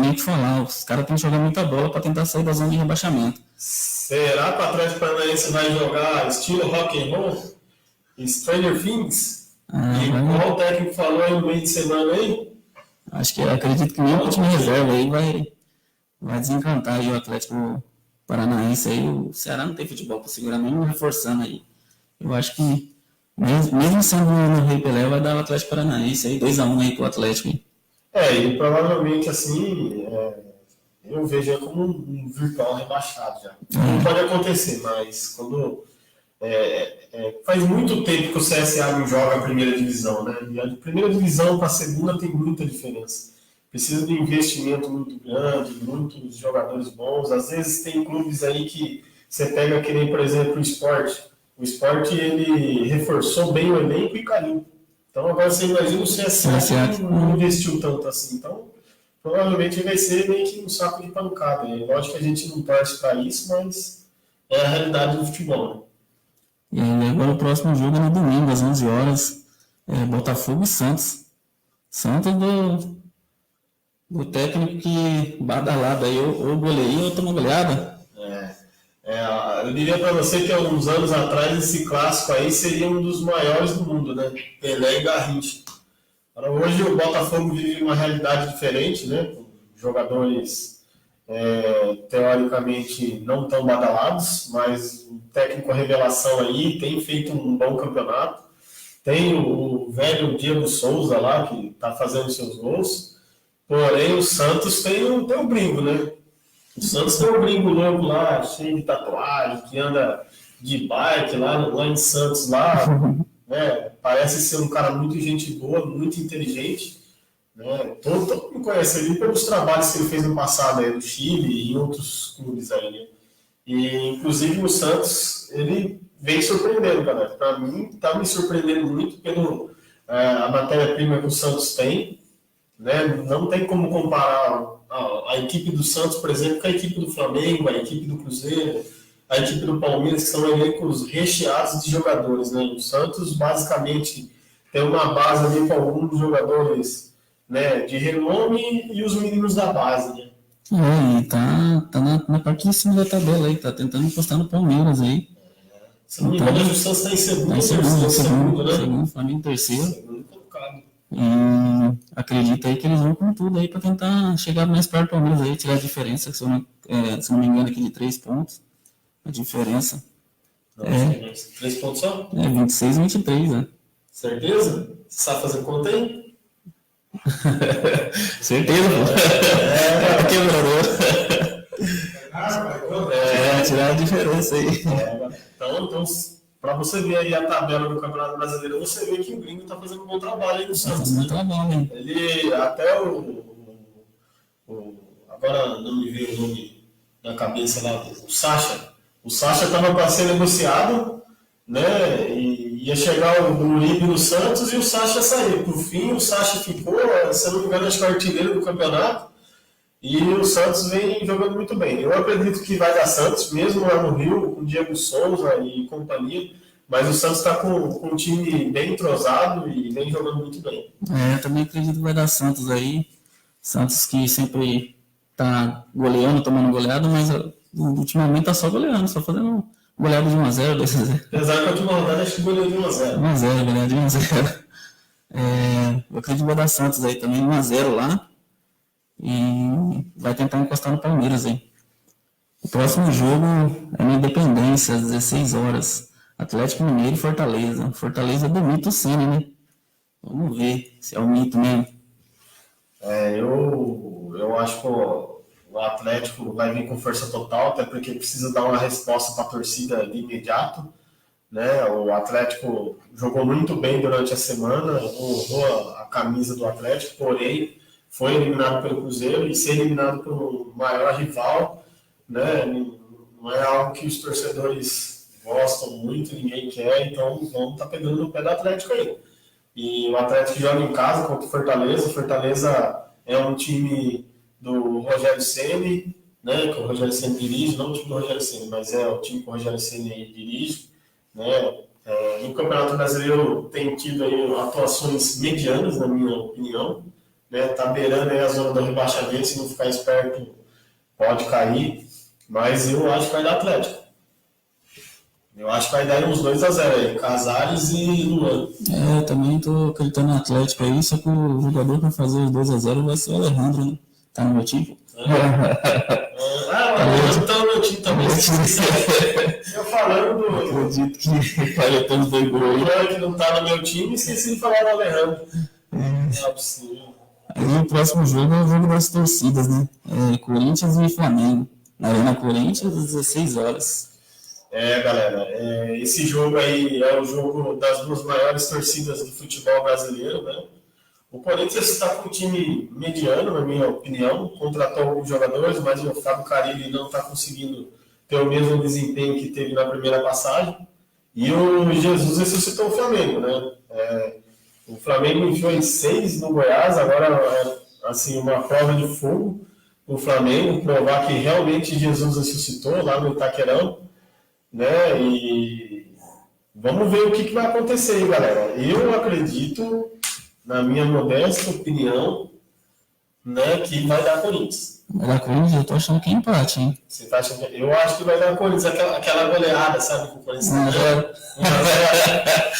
nem o que falar. Os caras têm que jogar muita bola para tentar sair da zona de rebaixamento. Será que o Atlético Paranaense vai jogar estilo rock and roll? Stranger Things? Qual o técnico falou aí no meio de semana aí? Acredito que nem o time reserva aí vai desencantar aí o Atlético Paranaense aí. O Ceará não tem futebol para segurar, mesmo reforçando aí. Eu acho que Mesmo sendo no Rei Pelé, vai dar o Atlético Paranaense aí, 2-1 aí pro Atlético. E provavelmente assim, eu vejo como um virtual rebaixado já. Não pode acontecer, mas quando faz muito tempo que o CSA não joga a primeira divisão, né? E a primeira divisão para a segunda tem muita diferença. Precisa de um investimento muito grande, muitos jogadores bons. Às vezes tem clubes aí que você pega, que nem, por exemplo, o Sport. O Sport, ele reforçou bem o elenco e caiu. Então agora você imagina o CSA que não investiu tanto assim. Então, provavelmente vai ser meio que um saco de pancada. Lógico que a gente não torce para isso, mas é a realidade do futebol, né? E aí, agora o próximo jogo é no domingo, às 11 horas. Botafogo e Santos. Santos do técnico que badalado aí, ou goleia ou toma goleada. Eu diria para você que há uns anos atrás esse clássico aí seria um dos maiores do mundo, né? Pelé e Garrincha. Hoje o Botafogo vive uma realidade diferente, né? Com jogadores teoricamente não tão badalados, mas o técnico revelação aí tem feito um bom campeonato. Tem o velho Diego Souza lá, que está fazendo seus gols. Porém, o Santos tem o gringo, né? O Santos tem um gringo louco lá, cheio de tatuagem, que anda de bike lá em Santos, lá, né? Parece ser um cara muito gente boa, muito inteligente, né? Todo mundo conhece ele pelos trabalhos que ele fez no passado aí, no Chile e em outros clubes aí, né? E, inclusive, o Santos, ele vem surpreendendo, galera. Para mim, está me surpreendendo muito pelo a matéria-prima que o Santos tem, né? Não tem como comparar a equipe do Santos, por exemplo, com a equipe do Flamengo, a equipe do Cruzeiro, a equipe do Palmeiras, que são elencos recheados de jogadores, né? O Santos, basicamente, tem uma base ali com alguns jogadores, né, de renome e os meninos da base, né? E tá na parte de cima da tabela aí, tá tentando encostar no Palmeiras aí. Se não me engano, o Santos está em segundo, né? Segundo, Flamengo em terceiro. Segundo colocado. E acredito aí que eles vão com tudo aí para tentar chegar mais perto do Palmeiras aí, tirar a diferença, se eu não me engano, aqui de 3 pontos. A diferença. 3 pontos só? 26 e 23, né? Certeza? Você sabe fazer conta aí? Certeza, pô. Quebrador. Tirar a diferença aí. Então, para você ver aí a tabela do Campeonato Brasileiro, você vê que o gringo está fazendo um bom trabalho aí no Santos. Bom trabalho, hein? Ele, até agora não me veio o nome na cabeça lá, o Sacha. O Sacha estava para ser negociado, né? E ia chegar o Uribe no Santos e o Sacha saiu. Por fim, o Sacha ficou, se não me engano, acho que artilheiro do campeonato. E o Santos vem jogando muito bem. Eu acredito que vai dar Santos, mesmo lá no Rio, com o Diego Souza e companhia. Mas o Santos está com um time bem entrosado e vem jogando muito bem. Eu também acredito que vai dar Santos aí. Santos que sempre tá goleando, tomando goleada, mas ultimamente tá só goleando, só fazendo goleada de 1-0, 2-0. Apesar que a última rodada acho que goleou de 1-0. 1-0, goleada de 1-0. Eu acredito que vai dar Santos aí também, 1-0 lá. E vai tentar encostar no Palmeiras aí. O próximo jogo é na Independência, às 16 horas. Atlético Mineiro e Fortaleza. Fortaleza do mito Ceni, né? Vamos ver se é o mito mesmo. Eu acho que o Atlético vai vir com força total, até porque precisa dar uma resposta para a torcida de imediato, né? O Atlético jogou muito bem durante a semana, honrou a camisa do Atlético, porém foi eliminado pelo Cruzeiro, e ser eliminado pelo maior rival, né? Não é algo que os torcedores gostam muito, ninguém quer, então vamos estar pegando no pé do Atlético aí. E o Atlético joga em casa contra o Fortaleza. O Fortaleza é um time do Rogério Ceni, né, que o Rogério Ceni dirige, não o time do Rogério Ceni, mas é o time que o Rogério Ceni dirige, né. No Campeonato Brasileiro tem tido aí atuações medianas, na minha opinião, né, tá beirando aí a zona do rebaixamento, se não ficar esperto pode cair, mas eu acho que vai dar Atlético. Eu acho que vai dar uns 2-0 aí, Casares e Luan. Eu também tô acreditando no Atlético aí, só que o jogador para fazer os 2-0 vai ser o Alejandro, né? Tá no meu time. Eu tô no meu time também. Eu falando do. Acredito que falha todos os 2 gols aí. Que não tá no meu time, esqueci de falar do Alejandro. É possível. Aí o próximo jogo é o jogo das torcidas, né? Corinthians e Flamengo. Na Arena Corinthians, às 16 horas. Galera, esse jogo aí é o jogo das 2 maiores torcidas do futebol brasileiro, né? O Corinthians está com um time mediano, na minha opinião, contratou alguns jogadores, mas o Fábio Carille não está conseguindo ter o mesmo desempenho que teve na primeira passagem. E o Jesus ressuscitou o Flamengo, né? O Flamengo enfiou em 6 no Goiás, agora é assim, uma prova de fogo o Flamengo, provar que realmente Jesus ressuscitou lá no Itaquerão, né? E vamos ver o que vai acontecer aí, galera. Eu acredito, na minha modesta opinião, né, que vai dar Corinthians. Vai dar Corinthians? Eu tô achando que é empate, hein? Você tá achando que... Eu acho que vai dar Corinthians, aquela goleada, sabe? Que o Corinthians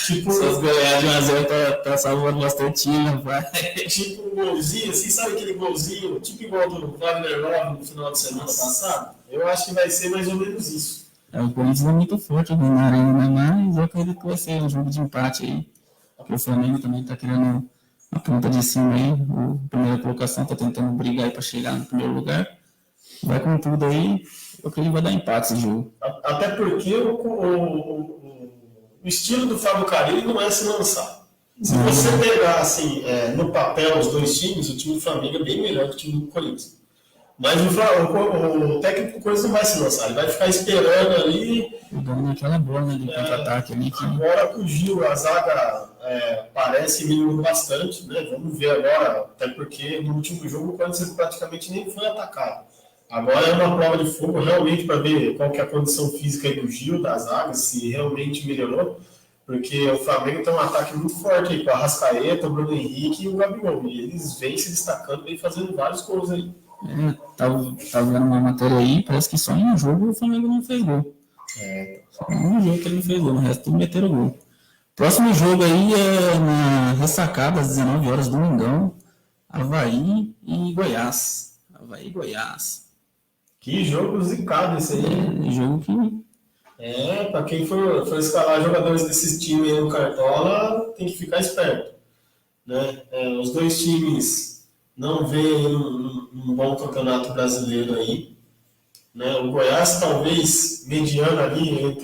tipo, essas goleadas de 1x0 tá salvando bastante, rapaz. Tipo um golzinho, assim, sabe aquele golzinho, tipo igual do Wagner Love no final de semana passado? Eu acho que vai ser mais ou menos isso. O Corinthians é muito forte aqui na Arena, mas eu acredito que vai ser um jogo de empate aí. Porque o Flamengo também tá querendo a ponta de cima aí. A primeira colocação tá tentando brigar aí para chegar no primeiro lugar. Vai com tudo aí. Eu acredito que vai dar empate esse jogo. Até porque o estilo do Fábio Carille não é se lançar. Se você pegar assim, no papel os 2 times, o time do Flamengo é bem melhor que o time do Corinthians. Mas o técnico do Corinthians não vai se lançar, ele vai ficar esperando ali. Jogando naquela bola, né, de contra-ataque ali. Agora com o Gil, a zaga parece melhorando bastante, né? Vamos ver agora, até porque no último jogo o Corinthians praticamente nem foi atacado. Agora é uma prova de fogo realmente para ver qual que é a condição física aí do Gil, da zaga, se realmente melhorou. Porque o Flamengo tem um ataque muito forte aí, com a Arrascaeta, o Bruno Henrique e o Gabigol. E eles vêm se destacando, vêm fazendo vários gols aí. Tava vendo uma matéria aí, parece que só em um jogo o Flamengo não fez gol. Só em um jogo que ele não fez gol, no resto tudo meteram gol. Próximo jogo aí é na ressacada, às 19 horas, domingão, Avaí e Goiás. Avaí e Goiás. Que jogo zicado esse aí. Jogo que... para quem for escalar jogadores desses times aí no Cartola, tem que ficar esperto. Né? Os 2 times não veem um bom campeonato brasileiro aí. Né? O Goiás talvez mediano ali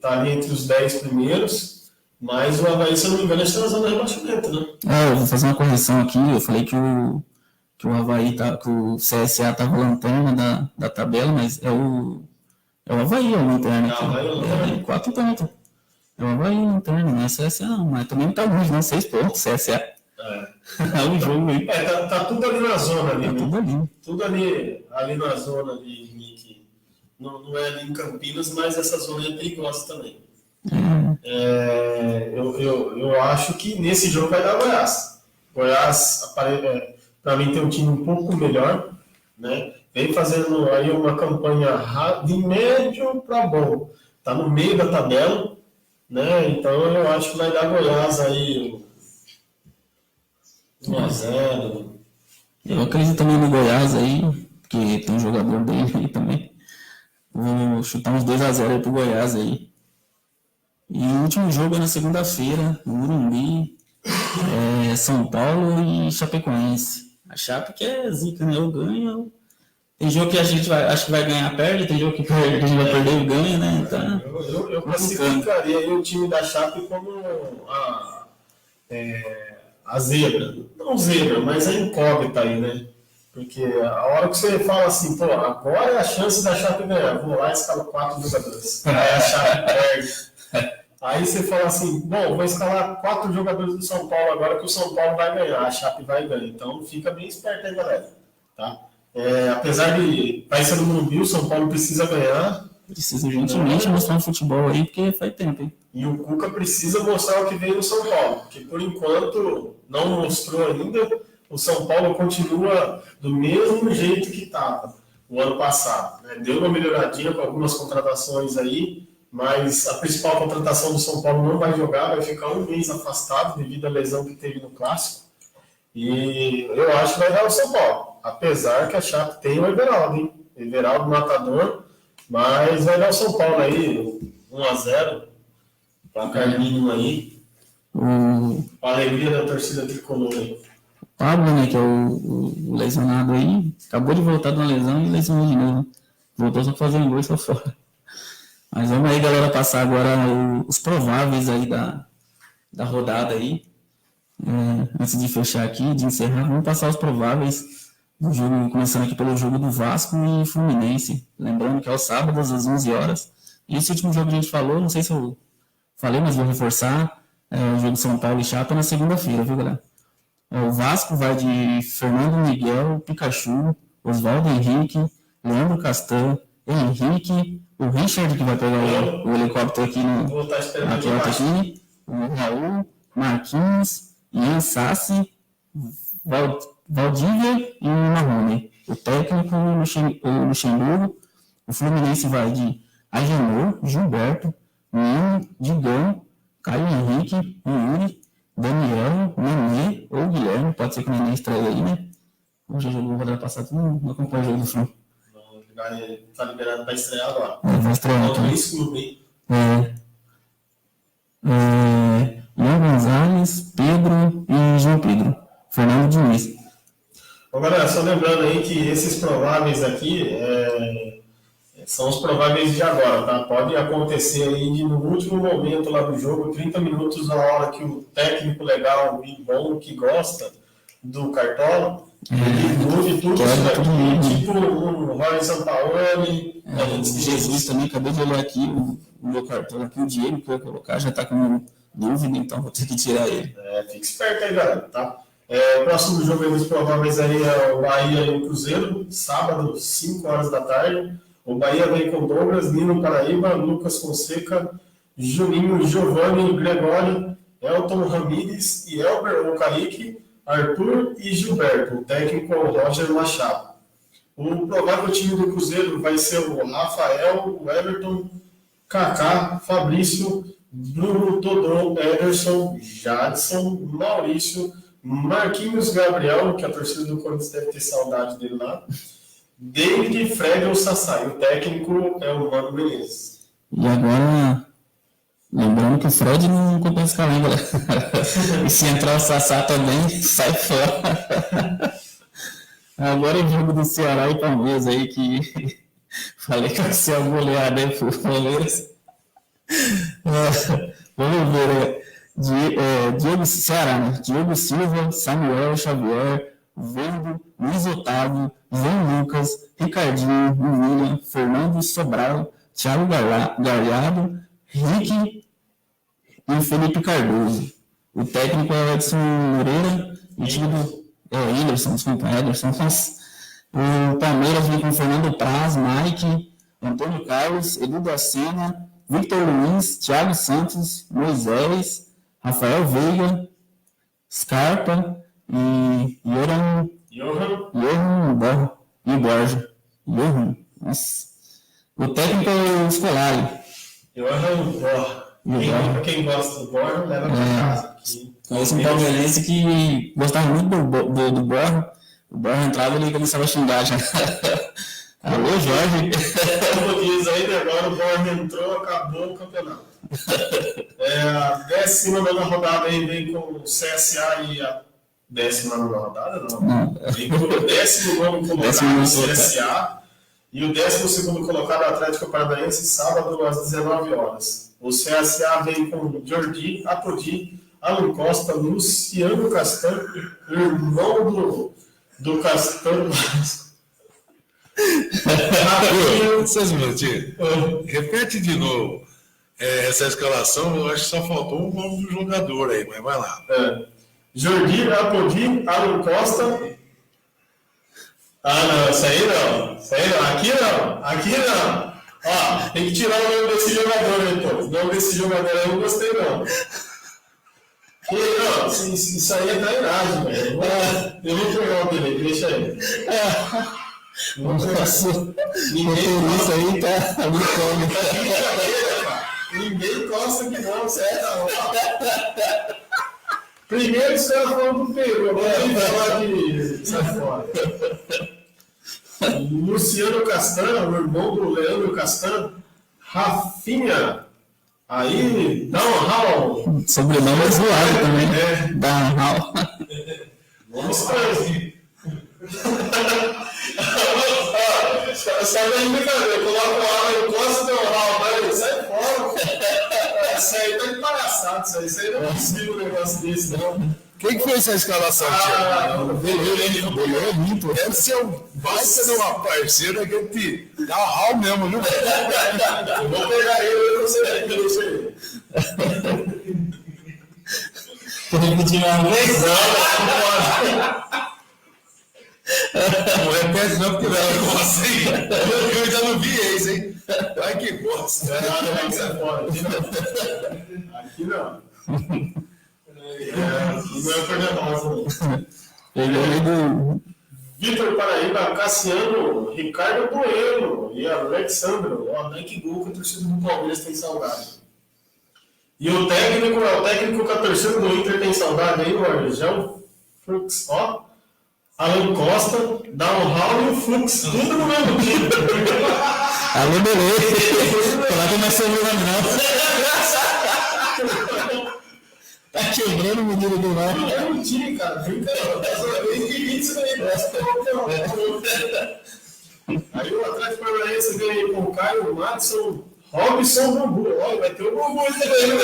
tá ali entre os 10 primeiros, mas o Avaí, se eu não me engano, está na zona de rebaixamento, né? Eu vou fazer uma correção aqui, eu falei que o Avaí que o CSA estava lanterna da tabela, mas é o Avaí, a lanterna aqui. 4 pontos. É o Avaí, a lanterna, não é CSA não, mas também não tá longe, né? 6 pontos, CSA. É o jogo aí. Tá tudo ali na zona ali. Tá tudo ali. Tudo ali na zona ali, que não é ali em Campinas, mas essa zona é perigosa também. Eu acho que nesse jogo vai dar Goiás. Goiás, para mim, tem um time um pouco melhor, né? Vem fazendo aí uma campanha de médio para bom. Tá no meio da tabela, né? Então eu acho que vai dar Goiás aí 1x0. Eu acredito também no Goiás aí, que tem um jogador dele aí também. Vou chutar uns 2x0 aí pro Goiás aí. E o último jogo é na segunda-feira, no Morumbi, São Paulo e Chapecoense. A Chape que é zica, né? Eu ganho. Tem jogo que a gente acho que vai ganhar, perde. Tem jogo que a gente vai perder e ganha, né? Então, eu classificaria aí o time da Chape como a zebra. Não zebra, mas a incógnita aí, né? Porque a hora que você fala assim, pô, agora é a chance da Chape ganhar. Vou lá e escalo 4 jogadores. Aí a Chape perde. Aí você fala assim, bom, vou escalar 4 jogadores do São Paulo agora que o São Paulo vai ganhar, a Chape vai ganhar. Então fica bem esperto aí, galera. Tá? Apesar de vai ser no Morumbi, o São Paulo precisa ganhar. Precisa urgentemente mostrar um futebol aí, porque faz tempo, hein? E o Cuca precisa mostrar o que veio no São Paulo, porque por enquanto não mostrou ainda. O São Paulo continua do mesmo jeito que estava o ano passado. Né? Deu uma melhoradinha com algumas contratações aí, mas a principal contratação do São Paulo não vai jogar, vai ficar um mês afastado devido à lesão que teve no Clássico. E eu acho que vai dar o São Paulo. Apesar que a Chape tem o Everaldo, hein? Everaldo matador, mas vai dar o São Paulo aí, 1-0, placar mínimo aí, a alegria da torcida tricolor aí. Pablo, né, que é o lesionado aí, acabou de voltar de uma lesão e lesionou de novo. Voltou só pra fazer um gol e só fora. Mas vamos aí, galera, passar agora os prováveis aí da rodada aí. Antes de fechar aqui, de encerrar, vamos passar os prováveis do jogo, começando aqui pelo jogo do Vasco e Fluminense. Lembrando que é aos sábados, às 11 horas. E esse último jogo que a gente falou, não sei se eu falei, mas vou reforçar, o jogo São Paulo e Chape na segunda-feira, viu, galera? O Vasco vai de Fernando Miguel, Pikachu, Oswaldo Henrique, Leandro Castan, Henrique, o Richard, que vai pegar o helicóptero aqui aqui no Alpine, o Raul, Marquinhos, Ian Sassi, Valdívia e o Marrone. O técnico, o Luxemburgo. O Fluminense vai de Agenor, Gilberto, Nino, Digão, Caio Henrique, Yuri, Daniel, Nenê ou Guilherme. Pode ser que o Nenê estreia aí, né? Hoje eu joguei rodada passada, não acompanho o jogo do Flu. Tá liberado para estrear agora. Vai estrear aqui. Isso, clube. Ian Gonzalez, Pedro e João Pedro. Fernando Diniz. Agora, só lembrando aí que esses prováveis aqui são os prováveis de agora, tá? Pode acontecer aí de no último momento lá do jogo, 30 minutos na hora que o técnico legal e bom que gosta do Cartola, ele mude tudo isso daqui, tipo o Roy Sampaoli. Jesus também, acabei de olhar aqui o meu Cartola aqui, o Diego que eu ia colocar, já tá com dúvida, então vou ter que tirar ele. Fique esperto aí, galera, tá? O próximo jogo aí dos prováveis aí é o Bahia e o Cruzeiro, sábado, 5 horas da tarde. O Bahia vem com Douglas, Nino Paraíba, Lucas Fonseca, Juninho, Giovanni, Gregório, Elton Ramírez e Elber ou Kaique, Arthur e Gilberto. O técnico é o Roger Machado. O provável time do Cruzeiro vai ser o Rafael, o Everton, Kaká, Fabrício, Bruno, Todon, Ederson, Jadson, Maurício, Marquinhos Gabriel, que a torcida do Corinthians deve ter saudade dele lá, David, Fred ou Sassá. E o técnico é o Mano Menezes. E agora, lembrando que o Fred não compensa escalar, hein, galera? E se entrar o Sassá também, sai fora. Agora o jogo do Ceará e Palmeiras aí, que falei que vai ser uma goleada aí pro Palmeiras. Vamos ver, Diego Ceará, né? Diego Silva, Samuel Xavier, Vendo, Luiz Otávio, João Lucas, Ricardinho, William, Fernando Sobral, Thiago Galhardo, Rick e Felipe Cardoso. O técnico é Edson Moreira, o time do Ederson, desculpa, Ederson. O Palmeiras vem com Fernando Praz, Mike, Antônio Carlos, Edu da Sena, Victor Luiz, Thiago Santos, Moisés, Rafael Veiga, Scarpa e Johan Borja. Nossa. O técnico é o Scolari. Quem gosta do Borja, leva para casa. Conheço um palmeirense que gostava muito do Borja. O Borja entrava e ele começava a xingar já. Alô, Jorge. Como diz aí, agora o Borja entrou, acabou o campeonato. A 19ª rodada aí vem com o CSA e a 19ª rodada, não. Vem com o 19º colocado o CSA e o 12º colocado Atlético Paranaense, sábado às 19 horas. O CSA vem com Jordi, Apodi, Alan Costa, Luciano Castan, irmão do Castan. Vocês minutinhos. Repete de novo essa escalação. Eu acho que só faltou um nome do jogador aí, mas vai lá. Jordi, Apodi, Alan Costa. Não, isso aí não. Aqui não. Ó, tem que tirar o nome desse jogador aí, pô. O nome desse jogador aí eu não gostei, não. Isso aí é trairagem, velho. Eu vou pegar o dele, deixa aí. Isso aí tá Ninguém gosta que não, certo? Primeiro os caras falam do Peru, agora vem falar que sai fora. Luciano Castan, o irmão do Leandro Castan, Rafinha. Aí, Downhall. Sobrenome é zoado também. Downhall. Vamos estranho. Sabe a brincadeira? Coloca o água e encosta o Downhall, mas sai fora. Isso aí tá de palhaçada, isso aí não é possível um negócio desse, não. Quem que fez essa escalação, Thiago? Goleiro muito. Deve ser um baita de uma parceira que te dá rau mesmo, viu? Eu vou pegar ele e você vai deixa ele. Vou repetir uma vez? Não repete não, porque não assim. Eu ainda não vi esse, hein? Vai que gosta. Aqui não. Não é Fernando. Vitor Paraíba, Cassiano, Ricardo Bueno e Alexandro. Ó, nem que gol que a torcida do Palmeiras tem saudade. E o técnico que a torcida do Inter tem saudade aí, o Arjão Flux, ó. Alan Costa, Downhall e o Flux, tudo no mesmo time. Alô, beleza. Falar que não é sobrenome, não. Tá quebrando o menino do mal. Não é um time, cara. Brincadeira. Isso aí. Aí o Atlético Paranaense vem aí com o Caio, o Madison, Robson Bambu. Olha, vai ter o Bambu aí também, né?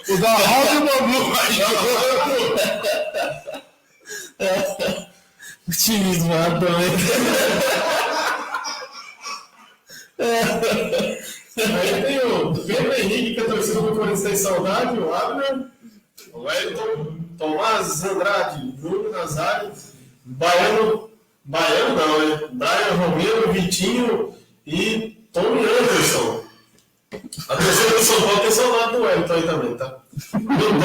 O da Robson Bambu vai jogar. O time zoado também. Aí tem o Pedro Henrique, que a torcida do Corinthians tem saudade, o Abner, o Wellington, Tomás Andrade, Júlio Nazário, Baiano não, né? Brian Romero, Vitinho e Tony Anderson. A torcida do São Paulo tem saudade do Wellington aí também, tá? E o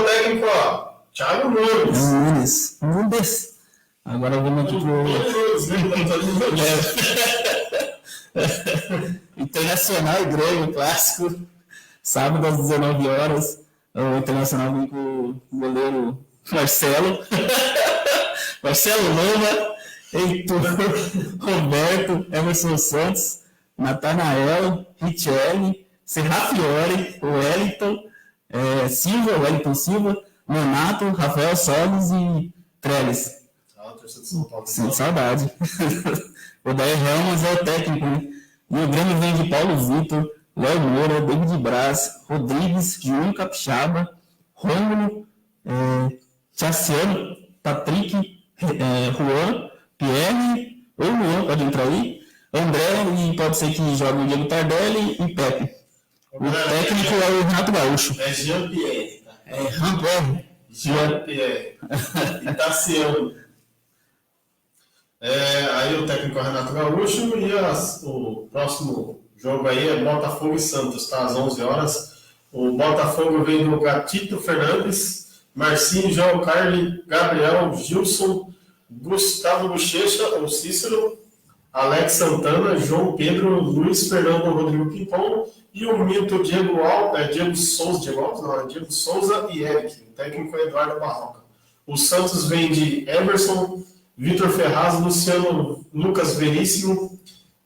técnico, ó, Thiago Nunes. Agora vamos aqui pro Internacional e Grêmio, clássico. Sábado às 19 horas. O Internacional vem com o goleiro Marcelo. Marcelo Loma, Heitor, Roberto, Emerson Santos, Natanael, Richelli, Serrafiore, Wellington Silva, Nonato, Rafael Solis e Trellis. Sem saudade. O Daí Ramos é o técnico, né? E o Grêmio vem de Paulo Vitor, Léo Moura, David Braz, Rodrigues, Júnior Capixaba, Rômulo, Tiaciano, Patrick, Juan, Pierre, ou Juan, pode entrar aí, André, e pode ser que jogue o Diego Tardelli e Pepe. O técnico é o Renato Gaúcho. É Jean-Pierre. Jean-Pierre. Jean-Pierre. E Tassiano. Aí o técnico é o Renato Gaúcho e o próximo jogo aí é Botafogo e Santos, tá? Às 11 horas. O Botafogo vem do Gatito Fernandes, Marcinho, João Carli, Gabriel, Gilson, Gustavo Bochecha, ou Cícero, Alex Santana, João Pedro, Luiz Fernando, Rodrigo Pimpon e o mito Diego Souza e Eric. O técnico é Eduardo Barroca. O Santos vem de Emerson, Vitor Ferraz, Luciano Lucas Veríssimo,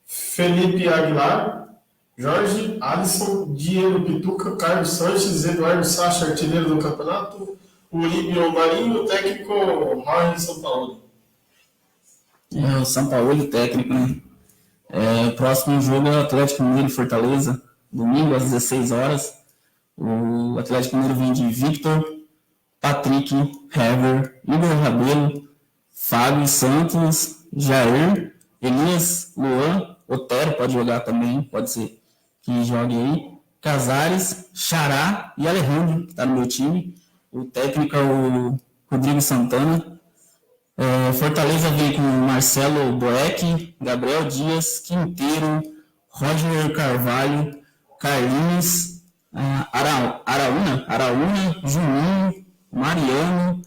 Felipe Aguilar, Jorge, Alisson, Diego Pituca, Carlos Sanches, Eduardo Sacha, artilheiro do campeonato, Uribe Marinho, o técnico Jorge Sampaoli. O Sampaoli, técnico, né? Próximo jogo é o Atlético Mineiro e Fortaleza, domingo às 16 horas. O Atlético Mineiro vem de Victor, Patrick, Hever, Igor Rabelo, Fábio Santos, Jair, Elias, Luan, Otero pode jogar também, pode ser que jogue aí, Casares, Xará e Alejandro, que está no meu time. O técnico é o Rodrigo Santana. Fortaleza vem com Marcelo Boeck, Gabriel Dias, Quinteiro, Roger Carvalho, Carlinhos, Araúna, Juninho, Mariano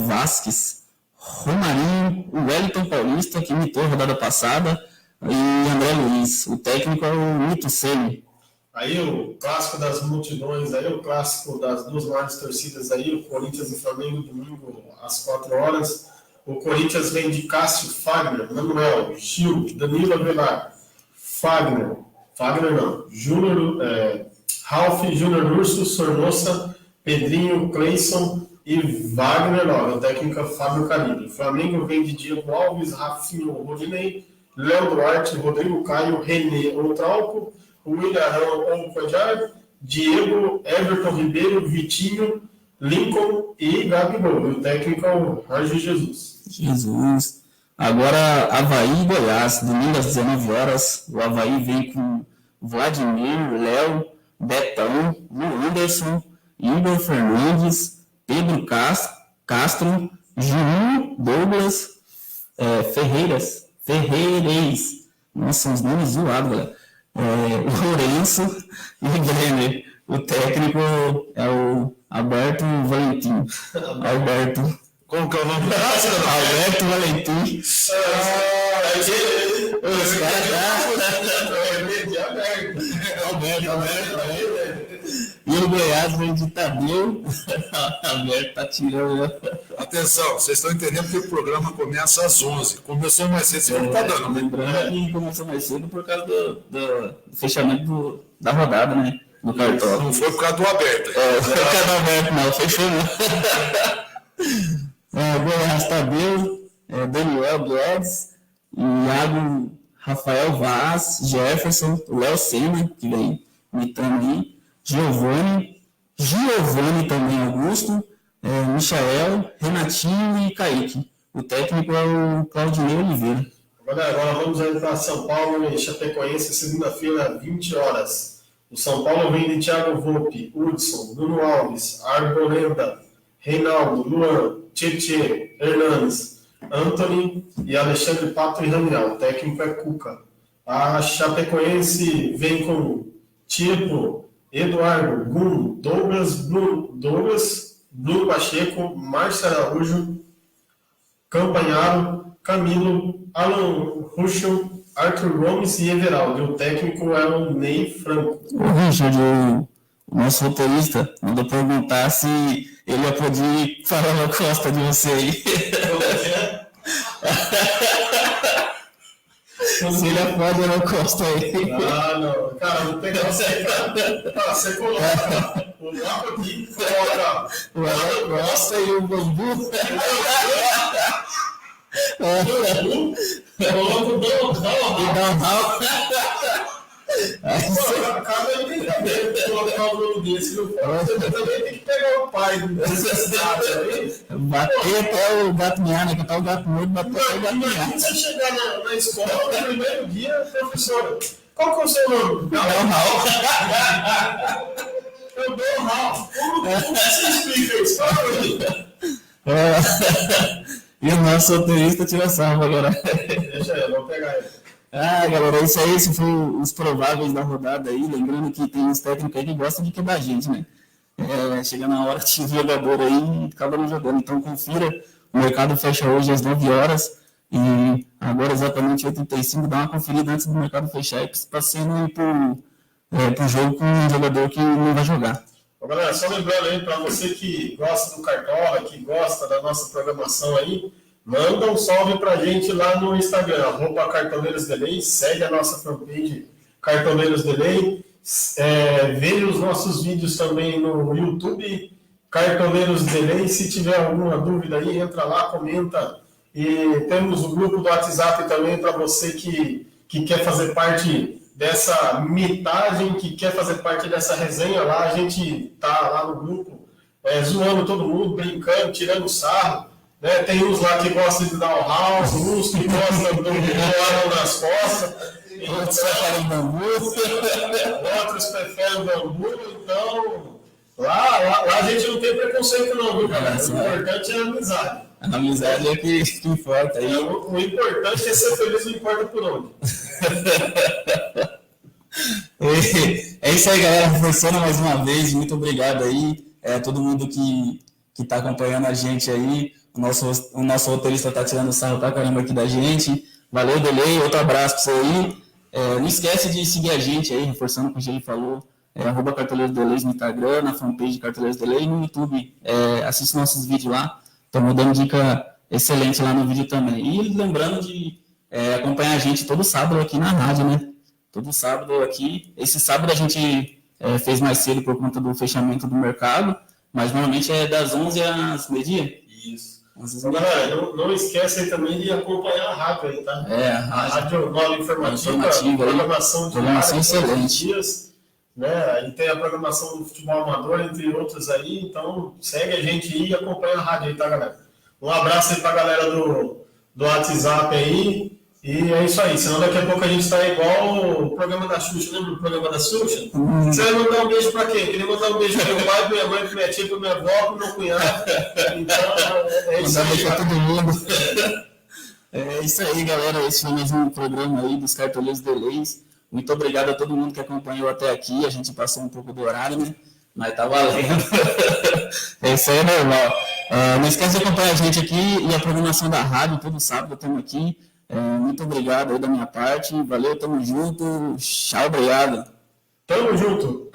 Vasquez, Romarinho, o Wellington Paulista, que imitou a rodada passada, e André Luiz. O técnico é o Mito Semi. Aí o clássico das multidões, aí o clássico das duas maiores torcidas aí, o Corinthians e Flamengo, domingo às 4 horas. O Corinthians vem de Cássio, Fagner, Manuel, Gil, Danilo Avelar, Fagner não, Ralf, Júnior Urso, Sornosa, Pedrinho, Cleison e Wagner, o técnico é Fábio Caribe. O Flamengo vem de Diego Alves, Rafinho, Rodinei, Léo Duarte, Rodrigo Caio, René Outralco, William Arão Cojar, Diego, Everton Ribeiro, Vitinho, Lincoln e Gabigol. O técnico é o Jorge Jesus. Agora, Avaí e Goiás, domingo às 19 horas. O Avaí vem com Vladimir, Léo, Betão, Anderson, Igor Fernandes, Pedro Castro, João Douglas, Ferreireis. Nossa, uns nomes zoados, galera. Lourenço e Brenner. O técnico é o Alberto Valentim. Como que é o nome do cara? Alberto Valentim. Os caras Alberto. E o Goiás vem de Tadeu. Alberto tá tirando. Atenção, vocês estão entendendo que o programa começa às 11. Começou mais cedo, você não tá dando. Lembrando que começou mais cedo por causa do fechamento da rodada, né? Do cartão. Não foi por causa do aberto. Foi por causa do aberto, não. Fechou, não. Goiás Tadeu, Daniel Guedes, Iago, Rafael Vaz, Jefferson, Léo Senna, que vem imitando aí, Giovanni também, Augusto, Michael, Renatinho e Kaique. O técnico é o Claudinei Oliveira. Agora vamos aí para São Paulo e Chapecoense, segunda-feira, 20 horas. O São Paulo vem de Thiago Volpe, Hudson, Bruno Alves, Arboleda, Reinaldo, Luan, Tietê, Hernandes, Anthony e Alexandre Pato e Raniel. O técnico é Cuca. A Chapecoense vem com Tipo, Eduardo, Gum, Douglas, Bruno Pacheco, Márcio Araújo, Campanharo, Camilo, Alan Ruschel, Arthur Gomes e Everaldo. O técnico é o Ney Franco. O Richard, o nosso roteirista, mandou perguntar se ele ia poder falar uma costa de você aí. Se ele pode, eu não costa aí. Ah, não. Cara, vou pegar você, cara. Você coloca o mapa aqui, coloca o costa e o bambu. Coloca o downhall. Cada ele colocar o nome desse no fora, você também tem que pegar o pai dessa cidade aí. Bater até o gato miar, né? Que tá o gato morto, bater até o gato miar. Você chegar na escola, no primeiro dia, professora, qual que é o seu nome? Downhall. É o downhall. Como você explica isso? Fala pra mim. E o nosso roteirista tira sarro agora. Deixa aí, vamos pegar ele. Galera, isso aí, esses foram os prováveis da rodada aí. Lembrando que tem uns técnicos aí que gostam de quebrar a gente, né? Chega na hora de jogador aí e acaba não jogando. Então, confira. O mercado fecha hoje às 9 horas. E agora, exatamente 8h35, dá uma conferida antes do mercado fechar. E para ser pro jogo com um jogador que não vai jogar. Galera, só lembrando aí, para você que gosta do Cartola, que gosta da nossa programação aí, manda um salve pra gente lá no Instagram, @cartoleirosdelay, segue a nossa fanpage Cartoleiros Delay, veja os nossos vídeos também no YouTube, Cartoleiros Delay. Se tiver alguma dúvida aí, entra lá, comenta. E temos o grupo do WhatsApp também para você que quer fazer parte dessa mitagem, que quer fazer parte dessa resenha lá. A gente tá lá no grupo zoando todo mundo, brincando, tirando sarro. Né? Tem uns lá que gostam de dar o house, uns que gostam do voar nas costas, outros preferem bambu, então lá a gente não tem preconceito não, viu, galera? O importante é a amizade. A amizade é que importa aí. O importante é ser feliz, não importa por onde. É isso aí, galera, reforçando mais uma vez, muito obrigado aí, todo mundo que está acompanhando a gente aí. O nosso roteirista está tirando sarro pra caramba aqui da gente. Valeu, Delay. Outro abraço para você aí. Não esquece de seguir a gente aí, reforçando o que o Jair falou, @Cartoleiros Delays no Instagram, na fanpage Cartoleiros Delays, no YouTube, assiste nossos vídeos lá, estamos dando dica excelente lá no vídeo também. E lembrando de acompanhar a gente todo sábado aqui na rádio, né? Todo sábado aqui. Esse sábado a gente fez mais cedo por conta do fechamento do mercado, mas normalmente é das 11 às meio-dia. Isso. Galera, não esquece aí também de acompanhar a rádio aí, tá? A Rádio Nova Informativa, programação excelente. Dias, né? Aí tem a programação do futebol amador, entre outros aí, então segue a gente aí e acompanha a rádio aí, tá, galera? Um abraço aí pra galera do WhatsApp aí. E é isso aí, senão daqui a pouco a gente tá igual o programa da Xuxa, lembra do programa da Xuxa? Você vai mandar um beijo pra quem? Queria mandar um beijo pro meu pai, pra minha mãe, pra minha tia, pra minha avó, pro meu cunhado. Então, é isso aí. Pra todo mundo. É isso aí, galera. Esse foi mais um programa aí dos Cartoleiros Delays. Muito obrigado a todo mundo que acompanhou até aqui. A gente passou um pouco do horário, né? Mas tá valendo. Isso aí é normal. Não esquece de acompanhar a gente aqui e a programação da rádio, todo sábado estamos aqui. Muito obrigado aí da minha parte. Valeu, tamo junto. Tchau, obrigado. Tamo junto.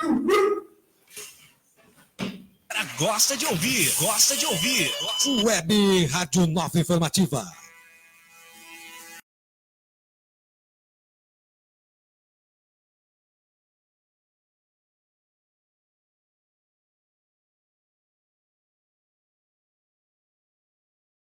Gosta de ouvir. Web Rádio Nova Informativa.